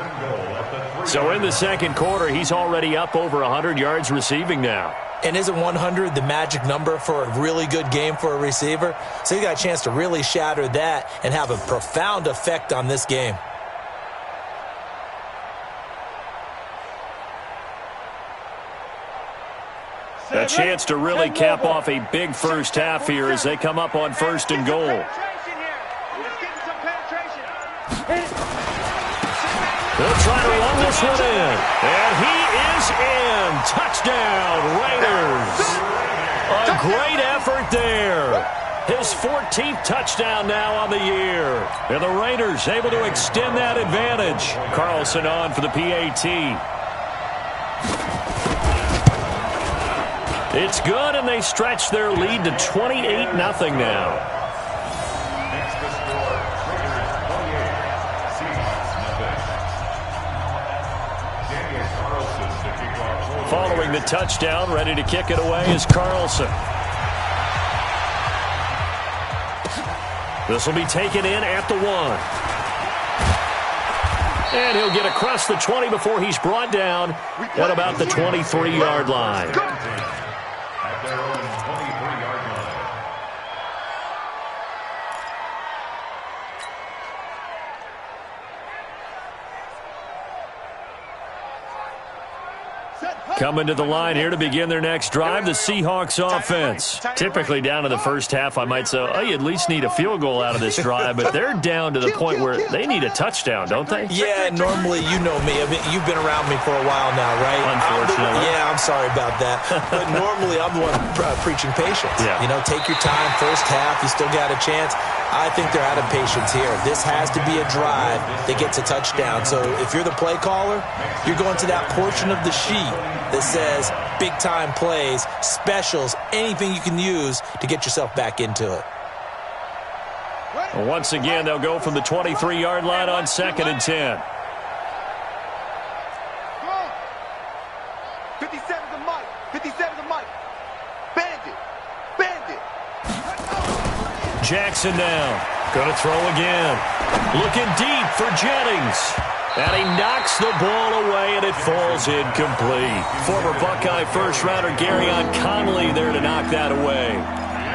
So in the second quarter, he's already up over 100 yards receiving now. And isn't 100 the magic number for a really good game for a receiver? So you got a chance to really shatter that and have a profound effect on this game. A chance to really cap off a big first half here as they come up on first and goal. They'll try to run this one in. And he is in. Touchdown, Raiders. A great effort there. His 14th touchdown now on the year. And the Raiders able to extend that advantage. Carlson on for the PAT. It's good, and they stretch their lead to 28-0 now. Following the touchdown, ready to kick it away is Carlson. This will be taken in at the 1. And he'll get across the 20 before he's brought down at about the 23-yard line. At their own 23-yard line. Coming to the line here to begin their next drive, the Seahawks offense. Typically down in the first half, I might say, oh, you at least need a field goal out of this drive, but they're down to the point where they need a touchdown, don't they? Yeah, normally, you know me. I mean, you've been around me for a while now, right? Unfortunately. Yeah, I'm sorry about that. But normally, I'm the one preaching patience. Yeah. You know, take your time, first half, you still got a chance. I think they're out of patience here. This has to be a drive that gets a touchdown. So if you're the play caller, you're going to that portion of the sheet that says big-time plays, specials, anything you can use to get yourself back into it. Once again, they'll go from the 23-yard line on 2nd and 10. 57's a Mike. 57's a Mike. Bandit. Bandit. Jackson now. Going to throw again. Looking deep for Jennings. And he knocks the ball away, and it falls incomplete. Former Buckeye first-rounder Garyon Conley there to knock that away.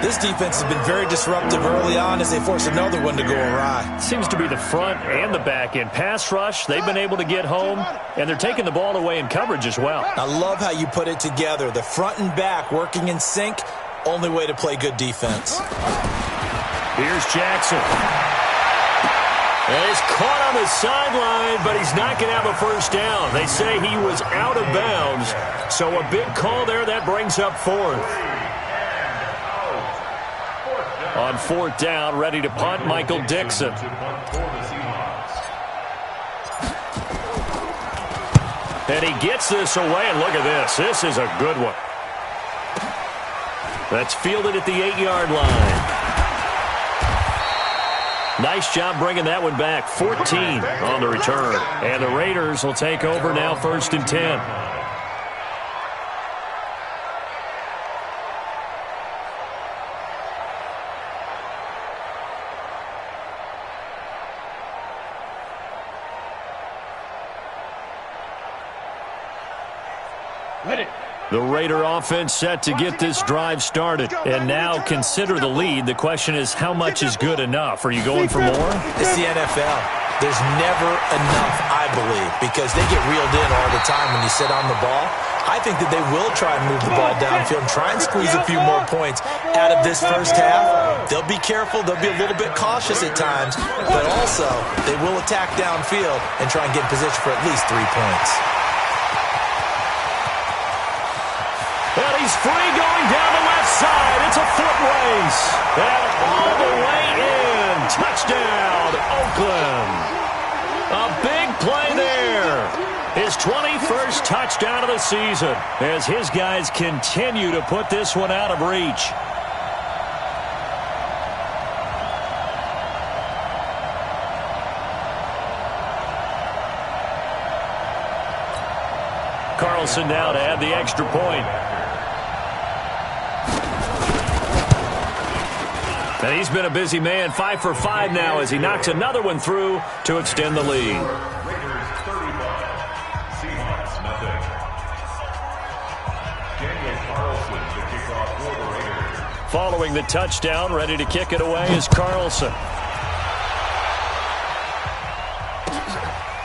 This defense has been very disruptive early on as they force another one to go awry. Seems to be the front and the back end. Pass rush, they've been able to get home, and they're taking the ball away in coverage as well. I love how you put it together. The front and back working in sync, only way to play good defense. Here's Jackson. And he's caught on the sideline, but he's not going to have a first down. They say he was out of bounds, so a big call there. That brings up 4th. On 4th down, ready to punt, Michael Dixon. And he gets this away, and look at this. This is a good one. That's fielded at the 8-yard line. Nice job bringing that one back. 14 on the return. And the Raiders will take over now, 1st and 10. Ready. The Raider offense set to get this drive started. And now consider the lead. The question is, how much is good enough? Are you going for more? It's the NFL. There's never enough, I believe, because they get reeled in all the time when you sit on the ball. I think that they will try and move the ball downfield and try and squeeze a few more points out of this first half. They'll be careful. They'll be a little bit cautious at times, but also they will attack downfield and try and get in position for at least 3 points. And he's free going down the left side. It's a foot race. And all the way in. Touchdown, Oakland. A big play there. His 21st touchdown of the season as his guys continue to put this one out of reach. Carlson now to add the extra point. And he's been a busy man, 5 for 5 now as he knocks another one through to extend the lead. Raiders 35, Seahawks nothing. Daniel Carlson to kick off for the Raiders. Following the touchdown, ready to kick it away is Carlson.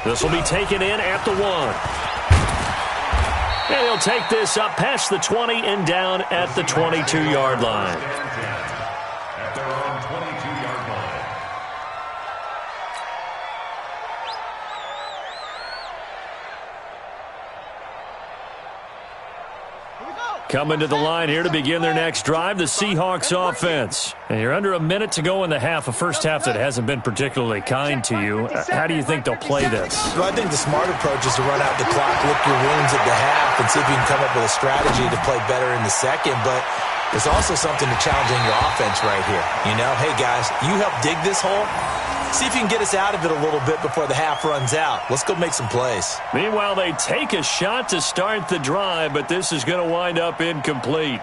This will be taken in at the 1. And he'll take this up past the 20 and down at the 22-yard line. At their own 22-yard line. Coming to the line here to begin their next drive, the Seahawks offense. And you're under a minute to go in the half, a first half that hasn't been particularly kind to you. How do you think they'll play this? Well, I think the smart approach is to run out the clock, lick your wounds at the half, and see if you can come up with a strategy to play better in the second. But there's also something to challenging your offense right here. You know, hey, guys, you help dig this hole. See if you can get us out of it a little bit before the half runs out. Let's go make some plays. Meanwhile, they take a shot to start the drive, but this is going to wind up incomplete.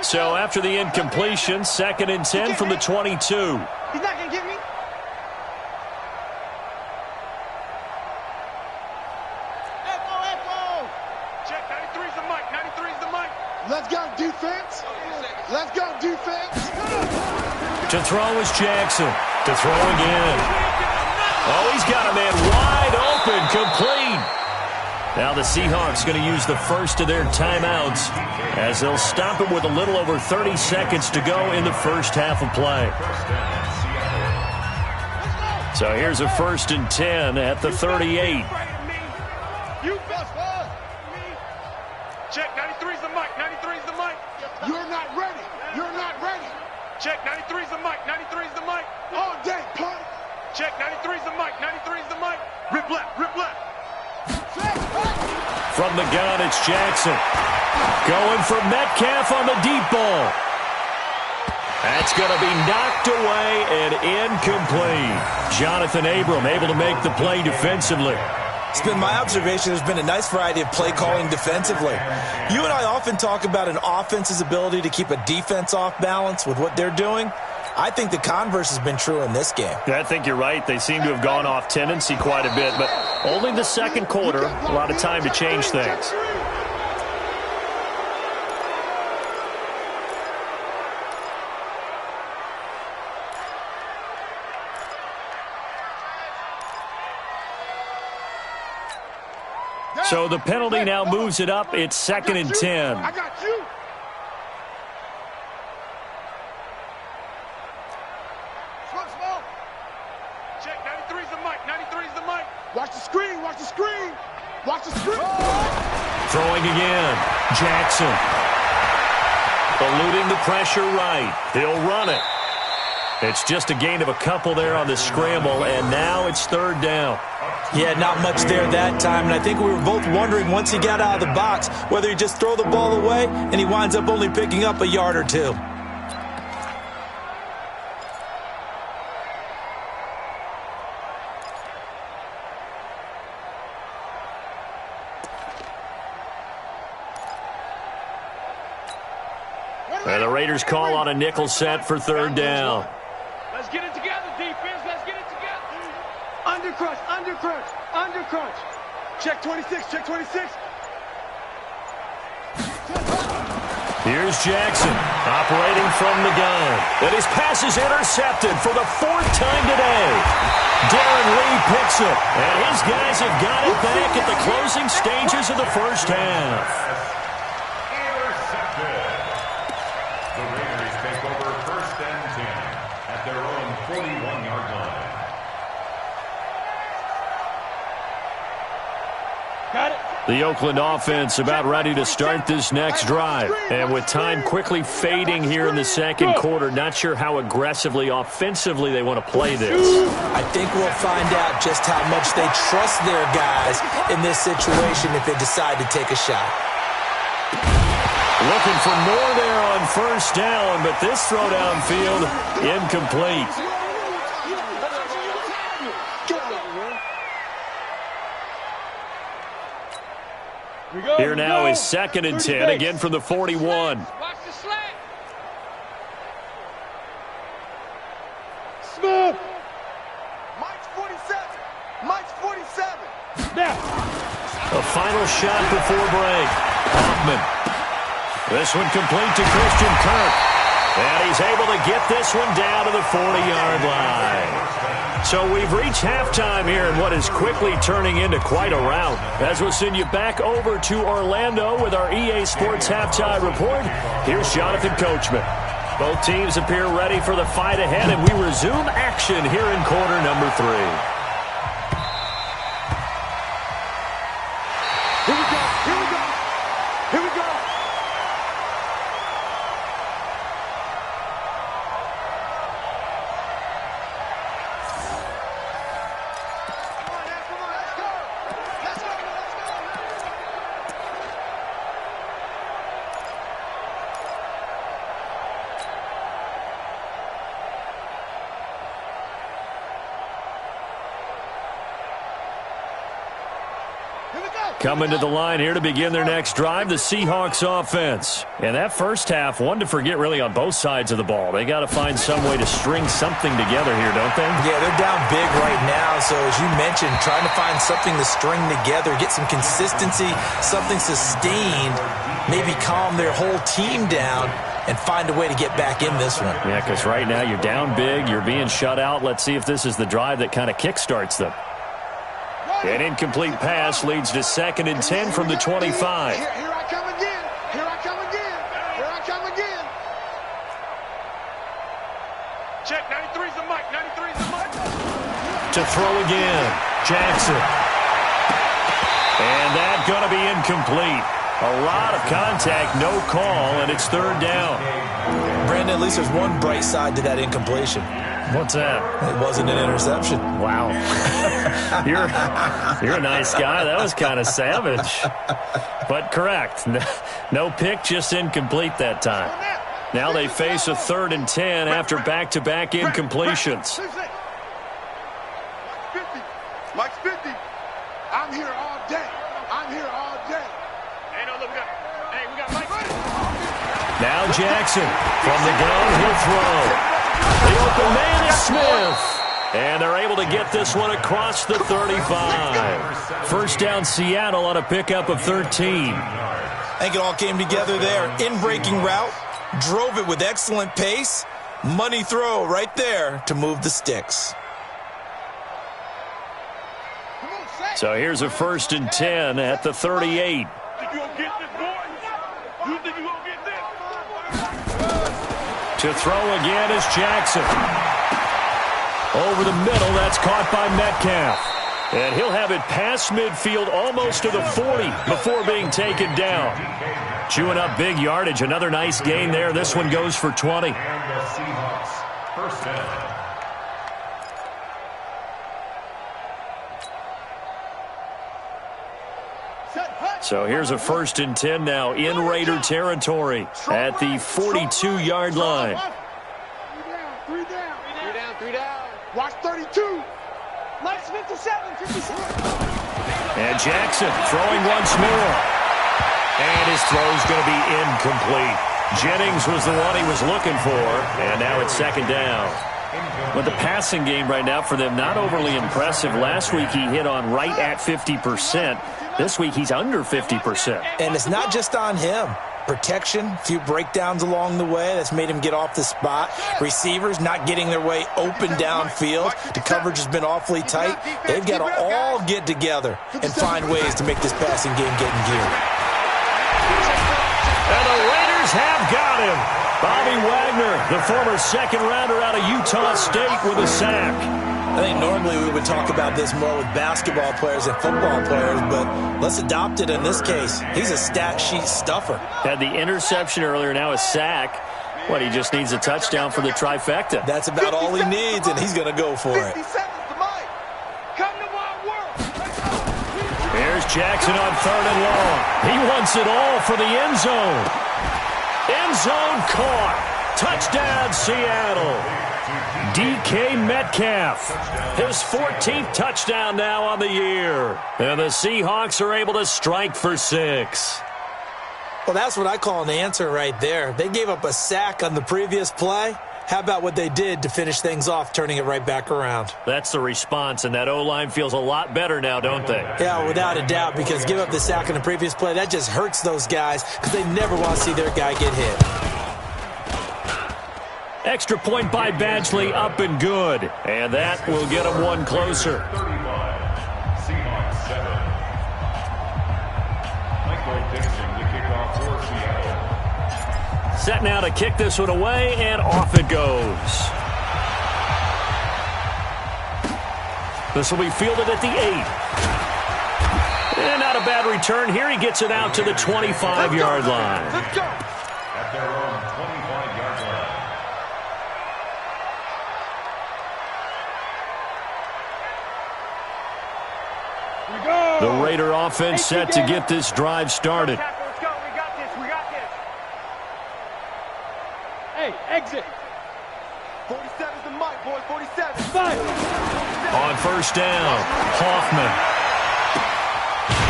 So after the incompletion, 2nd and 10 from the 22. He's not going to get me. Echo. Check, 93's the mic. 93's the mic. Let's go, defense. Let's go, defense. To throw is Jackson. To throw again. Oh, he's got a man wide open, complete. Now the Seahawks going to use the first of their timeouts as they'll stop it with a little over 30 seconds to go in the first half of play. So here's a 1st and 10 at the 38. You best one. Check, 93's the mic. 93's the mic. You're not ready. You're not ready. Check, 93's the mic. 93's the mic. All day, punt. Check, 93's the mic. 93's the mic. Rip left. Rip left. From the gun, it's Jackson. Going for Metcalf on the deep ball. That's going to be knocked away and incomplete. Jonathan Abram able to make the play defensively. It's been my observation there's been a nice variety of play calling defensively. You and I often talk about an offense's ability to keep a defense off balance with what they're doing. I think the converse has been true in this game. I think you're right. They seem to have gone off tendency quite a bit, but only the second quarter, a lot of time to change things. So the penalty now moves it up. It's 2nd and 10. I got you. Small. Check, 93's the mic. 93's the mic. Watch the screen. Watch the screen. Watch the screen. Throwing again. Jackson. Eluding the pressure right. He'll run it. It's just a gain of a couple there on the scramble, and now it's 3rd down. Yeah, not much there that time, and I think we were both wondering once he got out of the box whether he'd just throw the ball away, and he winds up only picking up a yard or two. And the Raiders call on a nickel set for 3rd down. Let's get it together, defense. Let's get it together. Undercrunch. Check 26, check 26. Here's Jackson, operating from the gun. And his pass is intercepted for the 4th time today. Darren Lee picks it, and his guys have got it back at the closing stages of the first half. Intercepted. The Raiders take over 1st and 10 at their own 41-yard line. Got it. The Oakland offense about ready to start this next drive. And with time quickly fading here in the second quarter, not sure how aggressively, offensively they want to play this. I think we'll find out just how much they trust their guys in this situation if they decide to take a shot. Looking for more there on 1st down, but this throw downfield incomplete. Here now is 2nd and 10, again from the 41. Watch the slant. Smith. Mike's 47. Mike's 47. Now. A final shot before break. Hoffman. This one complete to Christian Kirk. And he's able to get this one down to the 40-yard line. So we've reached halftime here in what is quickly turning into quite a rout. As we'll send you back over to Orlando with our EA Sports Halftime Report, here's Jonathan Coachman. Both teams appear ready for the fight ahead, and we resume action here in quarter number 3. Here we go. Here we go. Here we go. Coming to the line here to begin their next drive, the Seahawks offense. And that first half, one to forget really on both sides of the ball. They got to find some way to string something together here, don't they? Yeah, they're down big right now, so as you mentioned, trying to find something to string together, get some consistency, something sustained, maybe calm their whole team down and find a way to get back in this one. Yeah, because right now you're down big, you're being shut out. Let's see if this is the drive that kind of kickstarts them. An incomplete pass leads to 2nd and 10 from the 25. Here I come again. Here I come again. Here I come again. Check 93's the mic. 93's the mic. To throw again, Jackson. And that's going to be incomplete. A lot of contact, no call, and it's 3rd down. Brandon, at least there's one bright side to that incompletion. What's that? It wasn't an interception. Wow. You're a nice guy. That was kind of savage. But correct. No pick, just incomplete that time. Now they face a 3rd and 10 after back-to-back incompletions. Mike's 50. I'm here all day. I'm here all day. Hey, no, look, we got Mike. Now Jackson. From the gun, he'll throw. The open man is Smith. And they're able to get this one across the 35. First down Seattle on a pickup of 13. I think it all came together there. In-breaking route. Drove it with excellent pace. Money throw right there to move the sticks. So here's a 1st and 10 at the 38. Think you gonna get this, boy? You think you gonna get this? To throw again is Jackson. Over the middle, that's caught by Metcalf. And he'll have it past midfield almost to the 40 before being taken down. Chewing up big yardage. Another nice gain there. This one goes for 20. And the Seahawks, 1st down. So here's a 1st and 10 now in Raider territory at the 42-yard line. 3 down. Watch 32. Mike's 57. And Jackson throwing once more. And his throw's going to be incomplete. Jennings was the one he was looking for, and now it's 2nd down. But the passing game right now for them, not overly impressive. Last week he hit on right at 50%. This week he's under 50%. And it's not just on him. Protection, a few breakdowns along the way. That's made him get off the spot. Receivers not getting their way open downfield. The coverage has been awfully tight. They've got to all get together and find ways to make this passing game get in gear. And the Raiders have got him. Bobby Wagner, the former second-rounder out of Utah State, with a sack. I think normally we would talk about this more with basketball players and football players, but let's adopt it in this case. He's a stat sheet stuffer. Had the interception earlier, now a sack. What, he just needs a touchdown for the trifecta. That's about all he needs, and he's going to go for it. Here's Jackson on 3rd and long. He wants it all for the end zone. End zone caught. Touchdown, Seattle. DK Metcalf, his 14th touchdown now on the year. And the Seahawks are able to strike for 6. Well, that's what I call an answer right there. They gave up a sack on the previous play. How about what they did to finish things off, turning it right back around? That's the response, and that O-line feels a lot better now, don't they? Yeah, without a doubt, because give up the sack on the previous play, that just hurts those guys because they never want to see their guy get hit. Extra point by Badgley, up and good. And that will get them one closer. 35, Seahawks 7. Michael Dixon, the kickoff for Seattle. Set now to kick this one away, and off it goes. This will be fielded at the 8. And not a bad return here. He gets it out to the 25-yard line. At their own 25-yard line. The Raider offense set to get this drive started. Let's go. We got this. We got this. Hey, exit. 47's the mic, boys. 47. Five. On first down, Hoffman.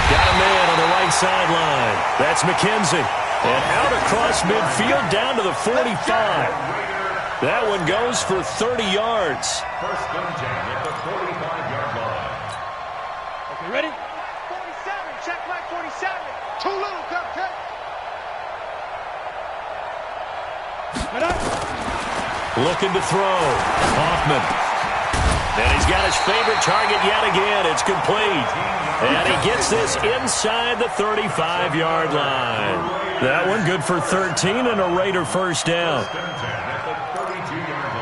Got a man on the right sideline. That's McKenzie. And out across midfield down to the 45. That one goes for 30 yards. First and 10 at the 45-yard line. Okay, ready? 47. Check back 47. Too little, Cupcake. Looking to throw. Hoffman. And he's got his favorite target yet again. It's complete. And he gets this inside the 35-yard line. That one good for 13 and a Raider first down. First and 10 at the 32-yard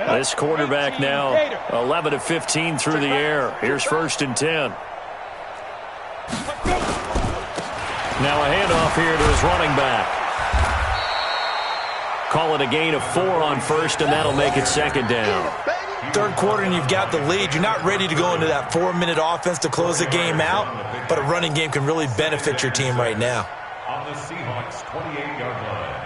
line. This quarterback now 11 of 15 through the air. Here's first and 10. Now a handoff here to his running back. Call it a gain of 4 on first, and that'll make it second down. Third quarter and you've got the lead. You're not ready to go into that 4-minute offense to close the game out, but a running game can really benefit your team right now. On the Seahawks 28-yard line.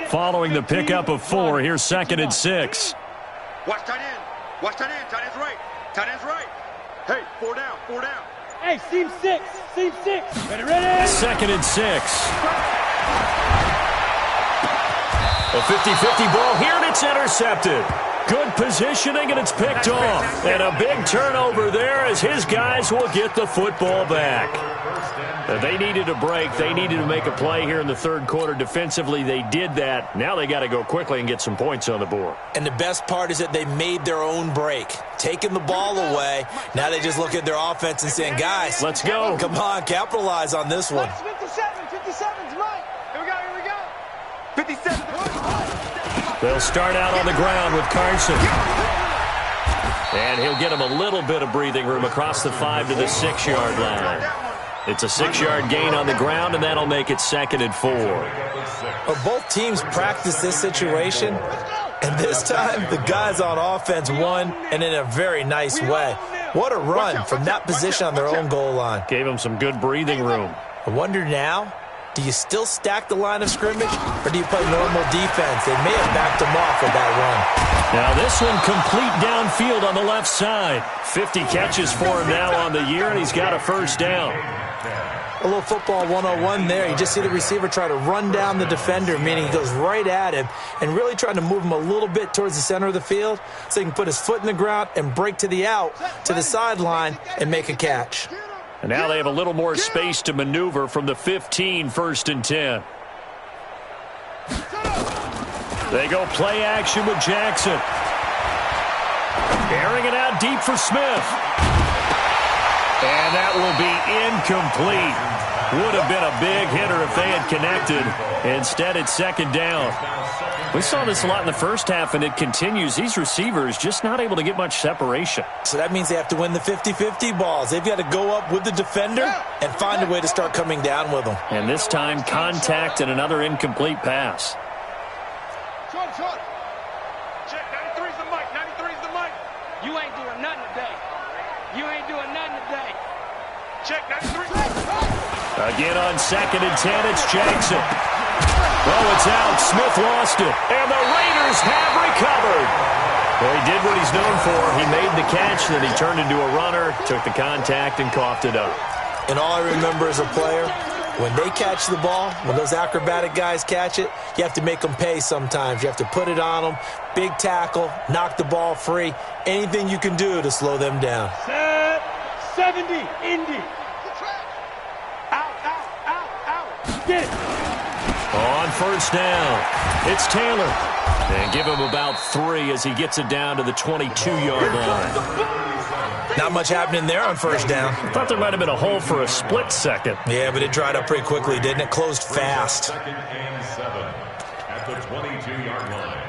Following the pickup of 4, here's second and 6. Watch tight end. Watch tight end. Tight end's right. Tight end's right. Hey, 4 down. 4 down. Hey, seam 6. Seam 6. Ready? Second and 6. A 50-50 ball here, and it's intercepted. Good positioning, and it's picked off. And a big turnover there as his guys will get the football back. They needed a break. They needed to make a play here in the third quarter. Defensively, they did that. Now they got to go quickly and get some points on the board. And the best part is that they made their own break. Taking the ball away, now they just look at their offense and saying, guys, let's go. Come on, capitalize on this one. 57's right. Here we go. 57's right. They'll start out on the ground with Carson. And he'll get him a little bit of breathing room across the 5 to the 6-yard line. It's a 6-yard gain on the ground, and that'll make it second and 4. Well, both teams practice this situation, and this time the guys on offense won, and in a very nice way. What a run from that position on their own goal line. Gave him some good breathing room. I wonder now Do you still stack the line of scrimmage, or do you play normal defense? They may have backed him off with that run. Now this one complete downfield on the left side. 50 catches for him now on the year, and he's got a first down. A little football 101 there. You just see the receiver try to run down the defender, meaning he goes right at him and really trying to move him a little bit towards the center of the field so he can put his foot in the ground and break to the out, to the sideline, and make a catch. And now they have a little more space to maneuver from the 15, 1st and 10. They go play action with Jackson. Airing it out deep for Smith. And that will be incomplete. Would have been a big hitter if they had connected. Instead, it's 2nd down. We saw this a lot in the first half, and it continues. These receivers just not able to get much separation. So that means they have to win the 50-50 balls. They've got to go up with the defender and find a way to start coming down with them. And this time, contact and another incomplete pass. Short. Check, 93's the mic, 93's the mic. You ain't doing nothing today. You ain't doing nothing today. Check, 93. Again on 2nd and 10, it's Jackson. Oh, it's out. Smith lost it. And the Raiders have recovered. Well, he did what he's known for. He made the catch, then he turned into a runner, took the contact, and coughed it up. And all I remember as a player, when they catch the ball, when those acrobatic guys catch it, you have to make them pay sometimes. You have to put it on them, big tackle, knock the ball free, anything you can do to slow them down. Set 70, Indy. Out. Get it. On 1st down, it's Taylor. And give him about 3 as he gets it down to the 22-yard line. Not much happening there on 1st down. I thought there might have been a hole for a split second. Yeah, but it dried up pretty quickly, didn't it? Closed fast. 2nd and 7 at the 22-yard line.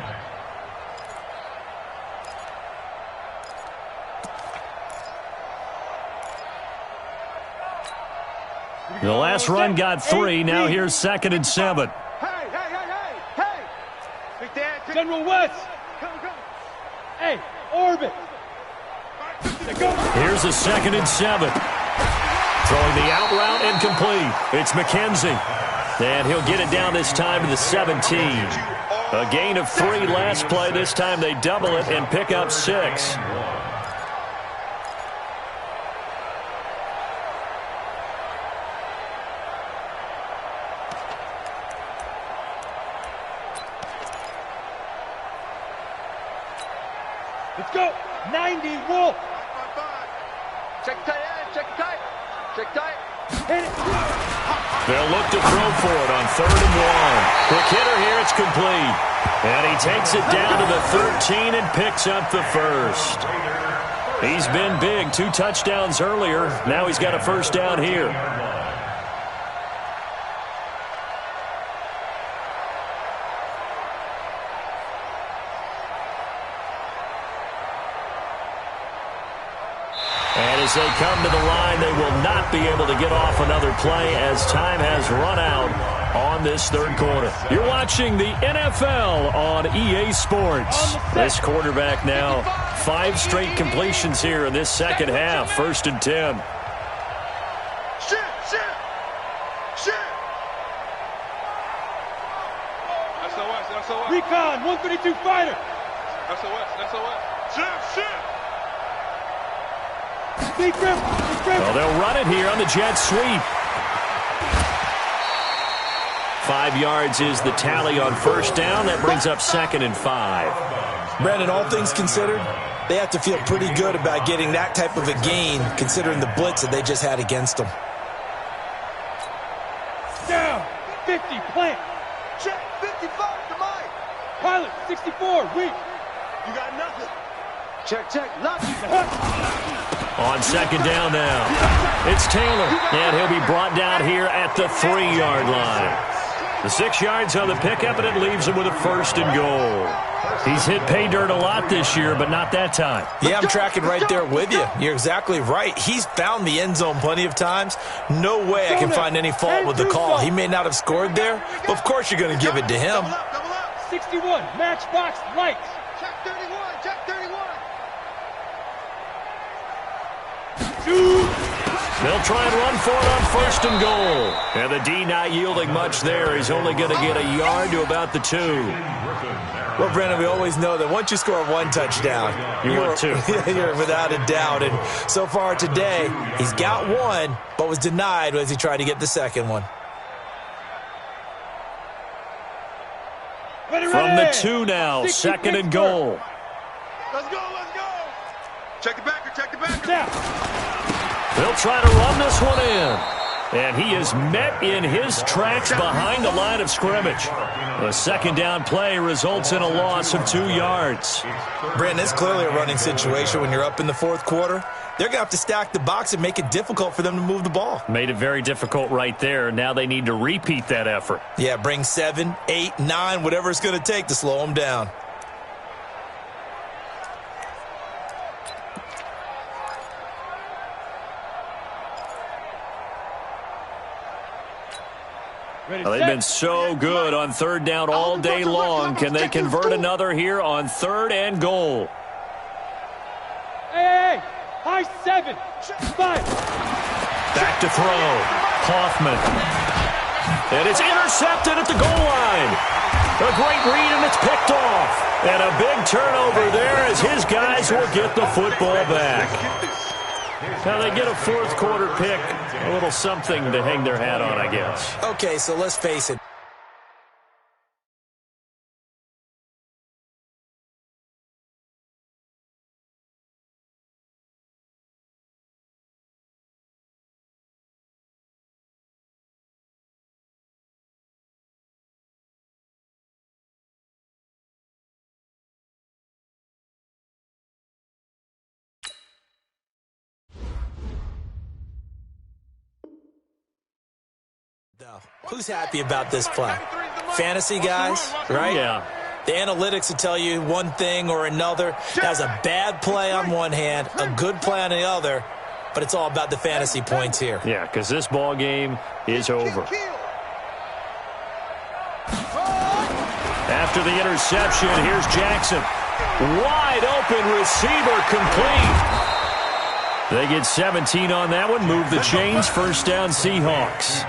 The last run got 3. Now here's 2nd and 7. Hey. Big Dad. General West. Come. Hey, orbit. Here's a 2nd and 7. Throwing the out route incomplete. It's McKenzie. And he'll get it down this time to the 17. A gain of 3 last play. This time they double it and pick up 6. Let's go. 90, Wolf. Check tight. Hit it. They'll look to throw for it on 3rd and 1. Quick hitter here. It's complete. And he takes it down to the 13 and picks up the 1st. He's been big. 2 touchdowns earlier. Now he's got a 1st down here. And as they come to the line, they will not be able to get off another play as time has run out on this 3rd quarter. You're watching the NFL on EA Sports. This quarterback now 5 straight completions here in this 2nd half. 1st and 10. Shit. SOS. Recon, 132 fighter. SOS. Shit. Big grip. Well, they'll run it here on the jet sweep. 5 yards is the tally on 1st down. That brings up 2nd and 5. Brandon, all things considered, they have to feel pretty good about getting that type of a gain, considering the blitz that they just had against them. Down. 50, plant. Check, 55 to Mike. Pilot, 64, weak. You got nothing. Check. Lucky. On 2nd down now, it's Taylor, and he'll be brought down here at the 3-yard line. The 6 yards on the pickup, and it leaves him with a 1st and goal. He's hit pay dirt a lot this year, but not that time. Yeah, I'm tracking right there with you. You're exactly right. He's found the end zone plenty of times. No way I can find any fault with the call. He may not have scored there, but of course you're going to give it to him. 61, matchbox, lights. Check 31. They'll try and run for it on 1st and goal. And the D not yielding much there. He's only going to get a yard to about the 2. Well, Brandon, we always know that once you score one touchdown, you're 2. You're without a doubt. And so far today, he's got one, but was denied as he tried to get the second one. From the 2 now, 2nd and goal. Let's go, let's go. Check the backer, check the backer. They'll try to run this one in. And he is met in his tracks behind the line of scrimmage. The 2nd down play results in a loss of 2 yards. Brandon, it's clearly a running situation when you're up in the 4th quarter. They're going to have to stack the box and make it difficult for them to move the ball. Made it very difficult right there. Now they need to repeat that effort. Yeah, bring 7, 8, 9, whatever it's going to take to slow them down. Well, they've been so good on 3rd down all day long. Can they convert another here on 3rd and goal? Hey, high 7, 5. Back to throw. Hoffman. And it's intercepted at the goal line. A great read, and it's picked off. And a big turnover there as his guys will get the football back. Now they get a 4th quarter pick, a little something to hang their hat on, I guess. Okay, so let's face it. Who's happy about this play? Fantasy guys, right? Yeah. The analytics will tell you one thing or another. That's a bad play on one hand, a good play on the other, but it's all about the fantasy points here. Yeah, because this ball game is over. After the interception, here's Jackson. Wide open receiver, complete. They get 17 on that one, move the chains, 1st down Seahawks.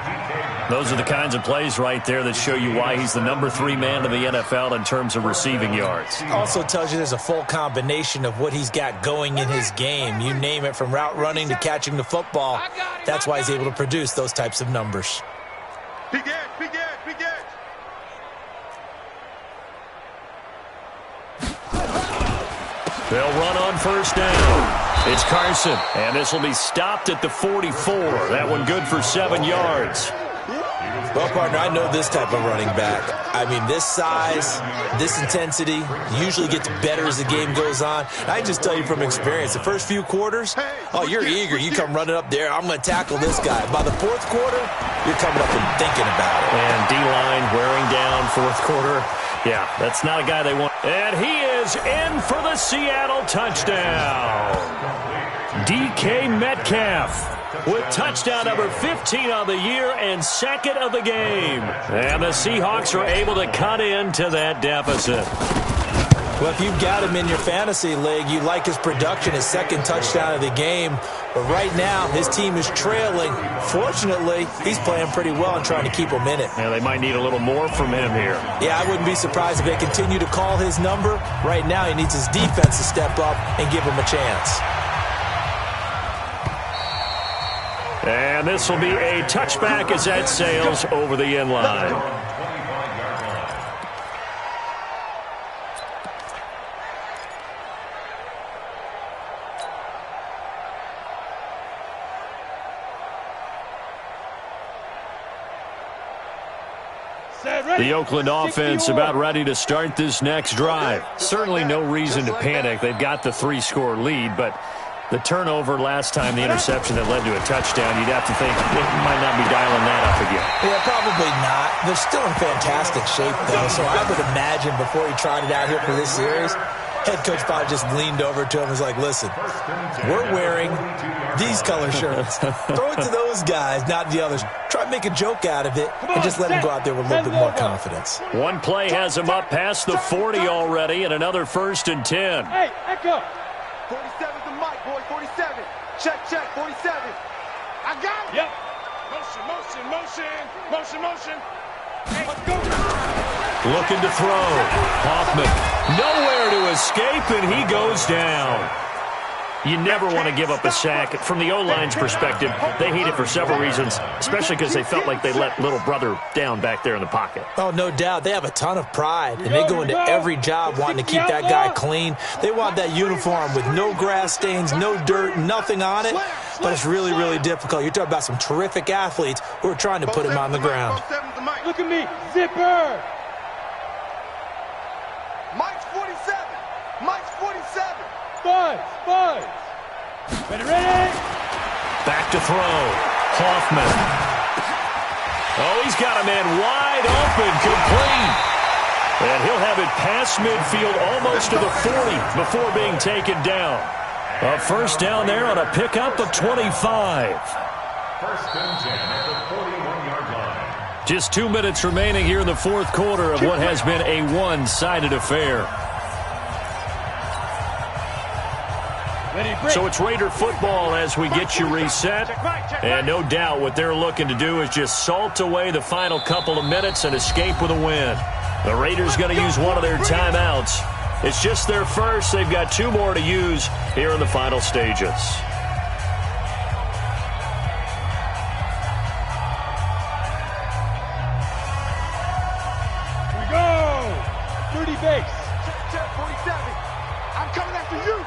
Those are the kinds of plays right there that show you why he's the number 3 man in the NFL in terms of receiving yards. Also tells you there's a full combination of what he's got going in his game. You name it, from route running to catching the football. That's why he's able to produce those types of numbers. Big edge, big edge, big edge. They'll run on 1st down. It's Carson, and this will be stopped at the 44. That one good for 7 yards. Well, partner, I know this type of running back. I mean, this size, this intensity usually gets better as the game goes on. I just tell you from experience, the first few quarters, oh, you're eager. You come running up there, I'm going to tackle this guy. By the 4th quarter, you're coming up and thinking about it. And D-line wearing down 4th quarter. Yeah, that's not a guy they want. And he is in for the Seattle touchdown. DK Metcalf with touchdown number 15 on the year and 2nd of the game. And the Seahawks are able to cut into that deficit. Well, if you've got him in your fantasy league, you like his production, his 2nd touchdown of the game. But right now, his team is trailing. Fortunately, he's playing pretty well and trying to keep them in it. Yeah, they might need a little more from him here. Yeah, I wouldn't be surprised if they continue to call his number. Right now, he needs his defense to step up and give him a chance. And this will be a touchback as that sails over the end line. The Oakland offense about ready to start this next drive. Certainly no reason to panic. They've got the 3-score lead, but the turnover last time, the interception that led to a touchdown, you'd have to think they might not be dialing that up again. Yeah, probably not. They're still in fantastic shape, though, so I would imagine before he tried it out here for this series, head coach probably just leaned over to him and was like, listen, we're wearing these color shirts. Throw it to those guys, not the others. Try to make a joke out of it and just let him go out there with a little bit more confidence. One play has him up past the 40 already, and another 1st and 10. Hey, echo. 47's the mic, boy, 47. Check, check, 47. I got it. Yep. Motion. Hey, let's go. Looking to throw. Hoffman nowhere to escape, and he goes down. You never want to give up a sack. From the O-line's perspective, they hate it for several reasons, especially because they felt like they let little brother down back there in the pocket. Oh, no doubt. They have a ton of pride, and they go into every job wanting to keep that guy clean. They want that uniform with no grass stains, no dirt, nothing on it. But it's really, really difficult. You're talking about some terrific athletes who are trying to put him on the ground. Look at me. Zipper. Mike's 47. Mike's 47. Buzz. Ready. Back to throw. Hoffman. Oh, he's got a man wide open, complete. And he'll have it past midfield almost to the 40 before being taken down. A first down there on a pickup of 25. First and 10 at the 41-yard line. Just 2 minutes remaining here in the fourth quarter of what has been a one-sided affair. So it's Raider football as we get you reset. And no doubt what they're looking to do is just salt away the final couple of minutes and escape with a win. The Raiders going to use one of their timeouts. It's just their first. They've got 2 more to use here in the final stages. Here we go. 30 base. Check 47. I'm coming after you.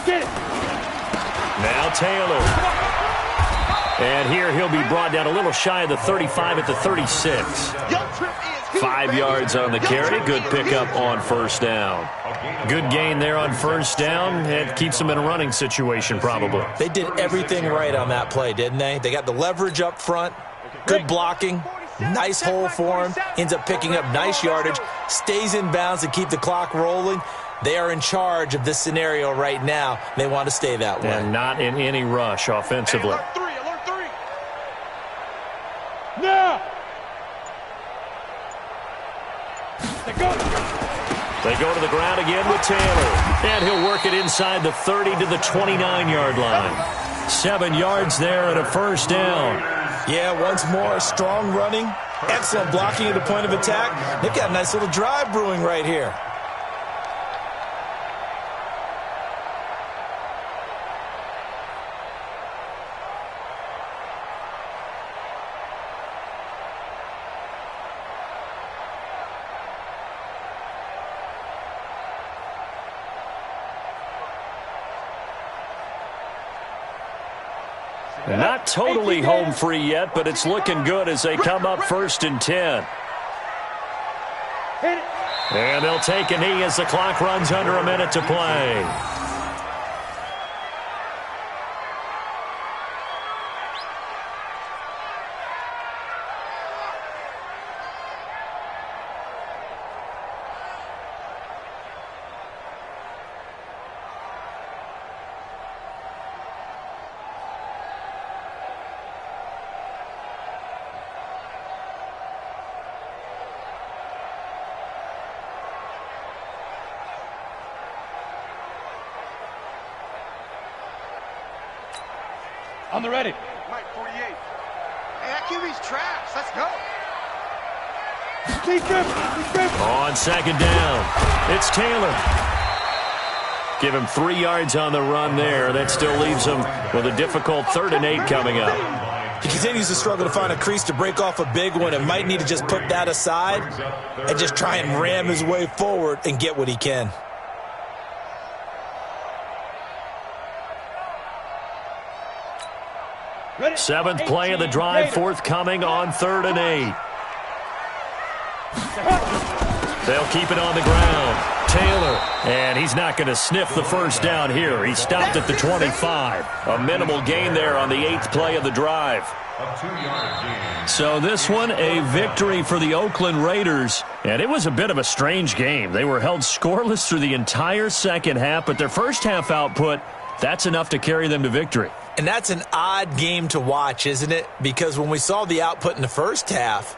Get it. Now Taylor. And here he'll be brought down a little shy of the 35 at the 36. 5 yards on the carry. Good pickup on first down. Good gain there on first down. It keeps them in a running situation probably. They did everything right on that play, didn't they? They got the leverage up front, good blocking, nice hole for him, ends up picking up nice yardage, stays in bounds to keep the clock rolling. They are in charge of this scenario right now. They want to stay that way. And not in any rush offensively. Alert 3. Now. They go to the ground again with Taylor. And he'll work it inside the 30 to the 29-yard line. 7 yards there and a first down. Yeah, once more, strong running, excellent blocking at the point of attack. They've got a nice little drive brewing right here. Not totally home free yet, but it's looking good as they come up first and 10. And they'll take a knee as the clock runs under a minute to play. On the ready. Mike 48. Hey, that QB's trash. Let's go. On second down, it's Taylor. Give him 3 yards on the run there. That still leaves him with a difficult 3rd and 8 coming up. He continues to struggle to find a crease to break off a big one and might need to just put that aside and just try and ram his way forward and get what he can. Seventh play of the drive forthcoming on 3rd and 8. They'll keep it on the ground. Taylor, and he's not going to sniff the first down here. He stopped at the 25. A minimal gain there on the 8th play of the drive. So this one, a victory for the Oakland Raiders. And it was a bit of a strange game. They were held scoreless through the entire second half, but their first half output, that's enough to carry them to victory. And that's an odd game to watch, isn't it? Because when we saw the output in the first half,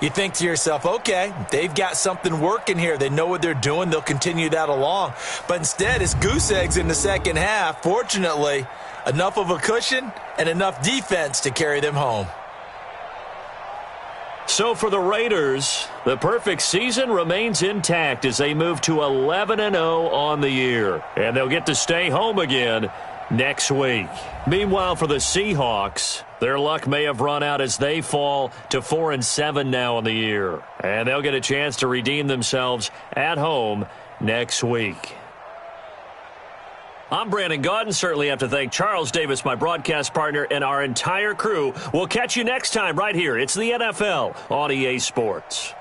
you think to yourself, okay, they've got something working here. They know what they're doing. They'll continue that along. But instead, it's goose eggs in the second half. Fortunately, Enough of a cushion and enough defense to carry them home. So for the Raiders, the perfect season remains intact as they move to 11-0 on the year. And they'll get to stay home again next week. Meanwhile, for the Seahawks, their luck may have run out as they fall to 4-7 now on the year. And they'll get a chance to redeem themselves at home next week. I'm Brandon Gaudin. Certainly have to thank Charles Davis, my broadcast partner, and our entire crew. We'll catch you next time right here. It's the NFL on EA Sports.